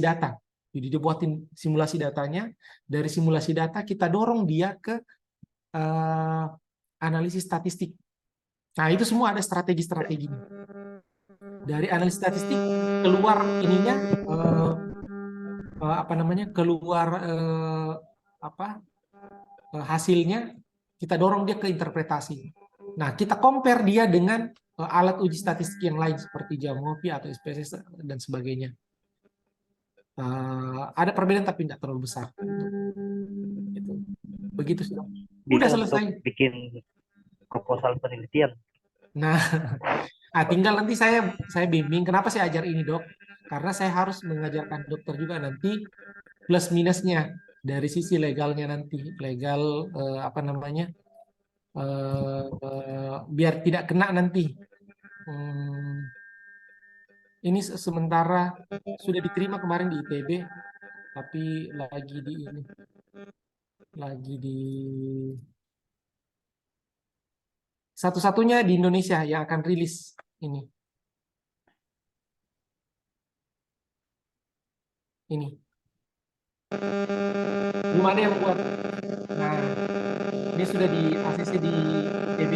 data. Jadi dia buatin simulasi datanya, dari simulasi data kita dorong dia ke analisis statistik. Nah, itu semua ada strategi-strategi. Dari analisis statistik keluar ininya keluar hasilnya, kita dorong dia ke interpretasi. Nah, kita compare dia dengan alat uji statistik yang lain seperti Jamovi atau SPSS dan sebagainya. ada perbedaan tapi tidak terlalu besar. Gitu. Begitu sih, Dok. Bisa Udah untuk selesai. bikin proposal penelitian. Nah, tinggal nanti saya bimbing. Kenapa saya ajar ini, Dok? Karena saya harus mengajarkan dokter juga nanti plus minusnya dari sisi legalnya nanti, legal apa namanya, biar tidak kena nanti. Ini sementara sudah diterima kemarin di ITB, tapi lagi di satu-satunya di Indonesia yang akan rilis ini. Ini. Belum ada yang buat. Nah, ini sudah di ACC di ITB.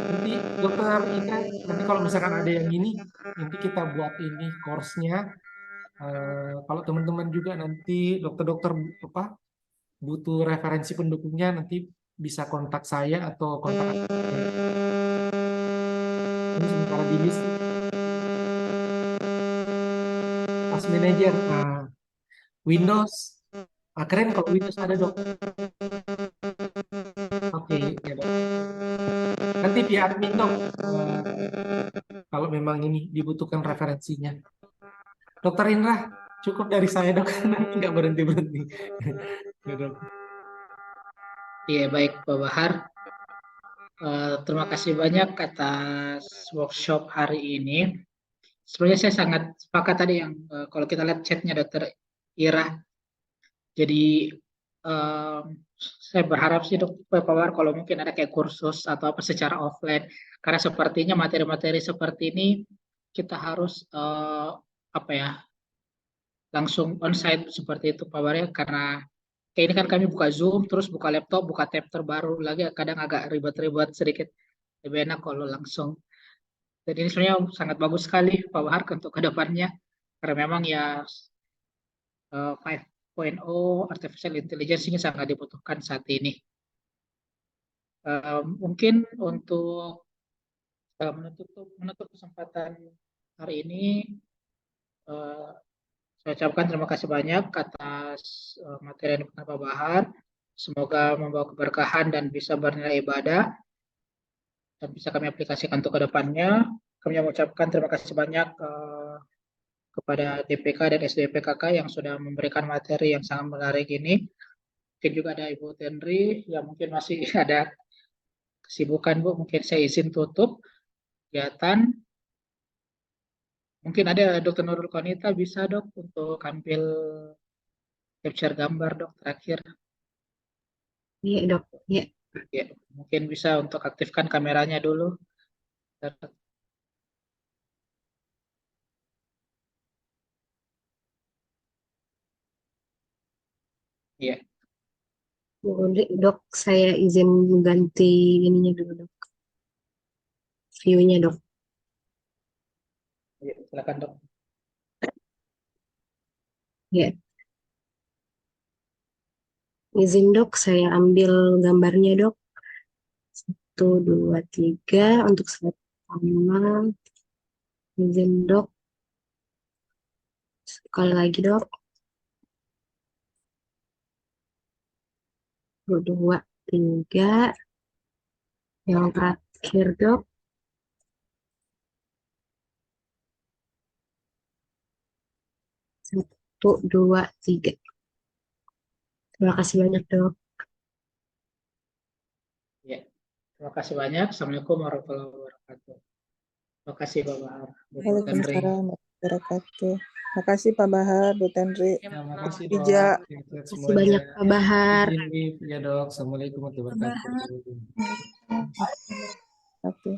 Nanti Dokter Ika, nanti kalau misalkan ada yang ini, nanti kita buat ini course-nya. Kalau teman-teman juga nanti dokter-dokter apa butuh referensi pendukungnya, nanti bisa kontak saya atau kontak ini sementara di list Task Manager. Windows, keren kalau Windows ada, Dok. Oke, ya, Dok. Nanti via admin, Dok, kalau memang ini dibutuhkan referensinya. Dokter Indra, cukup dari saya, Dok. Nanti nggak berhenti-berhenti. Ya, Dok. Iya, baik Pak Bahar. Terima kasih banyak atas workshop hari ini. Sebenarnya saya sangat sepakat tadi yang kalau kita lihat chatnya Dokter Ira. Jadi saya berharap sih Pak Bahar kalau mungkin ada kayak kursus atau apa secara offline. Karena sepertinya materi-materi seperti ini kita harus apa ya, langsung onsite seperti itu Pak Bahar ya, karena kayak ini kan kami buka Zoom, terus buka laptop, buka tab terbaru lagi, kadang agak ribet-ribet sedikit. Lebih enak kalau langsung. Dan ini sebenarnya sangat bagus sekali Pak Bahar untuk kedepannya, karena memang ya 5.0 artificial intelligence ini sangat dibutuhkan saat ini. Mungkin untuk menutup kesempatan hari ini, saya ucapkan terima kasih banyak atas materi yang diberikan Pak Bahar. Semoga membawa keberkahan dan bisa bernilai ibadah dan bisa kami aplikasikan untuk kedepannya. Kami mengucapkan terima kasih banyak kepada DPK dan SDPKK yang sudah memberikan materi yang sangat menarik ini. Mungkin juga ada Ibu Tenri yang mungkin masih ada kesibukan, Bu. Mungkin saya izin tutup kegiatan. Mungkin ada Dr. Nurul Konita, bisa Dok untuk ambil capture gambar Dok terakhir. Iya, Dok. Iya. Ya, mungkin bisa untuk aktifkan kameranya dulu. Iya. Boleh, Dok, saya izin ganti ininya dulu, Dok. View-nya, Dok. Ya, silakan Dok. Ya. Izin, Dok, saya ambil gambarnya, Dok. 1, 2, 3 untuk slide pertama. Izin, Dok. Sekali lagi, Dok. 1, 2, 3. Yang terakhir, Dok. 1, 2, 3. Terima kasih banyak, Dok. Ya, terima kasih banyak. Assalamualaikum warahmatullahi wabarakatuh. Terima kasih Pak Bahar. Waalaikumsalam warahmatullahi wabarakatuh. Terima kasih Pak Bahar, Bu Tenri. Terima kasih, Dok. Ija. Terima kasih banyak, Pak Bahar. Ya, Dok. Assalamualaikum warahmatullahi wabarakatuh. Oke.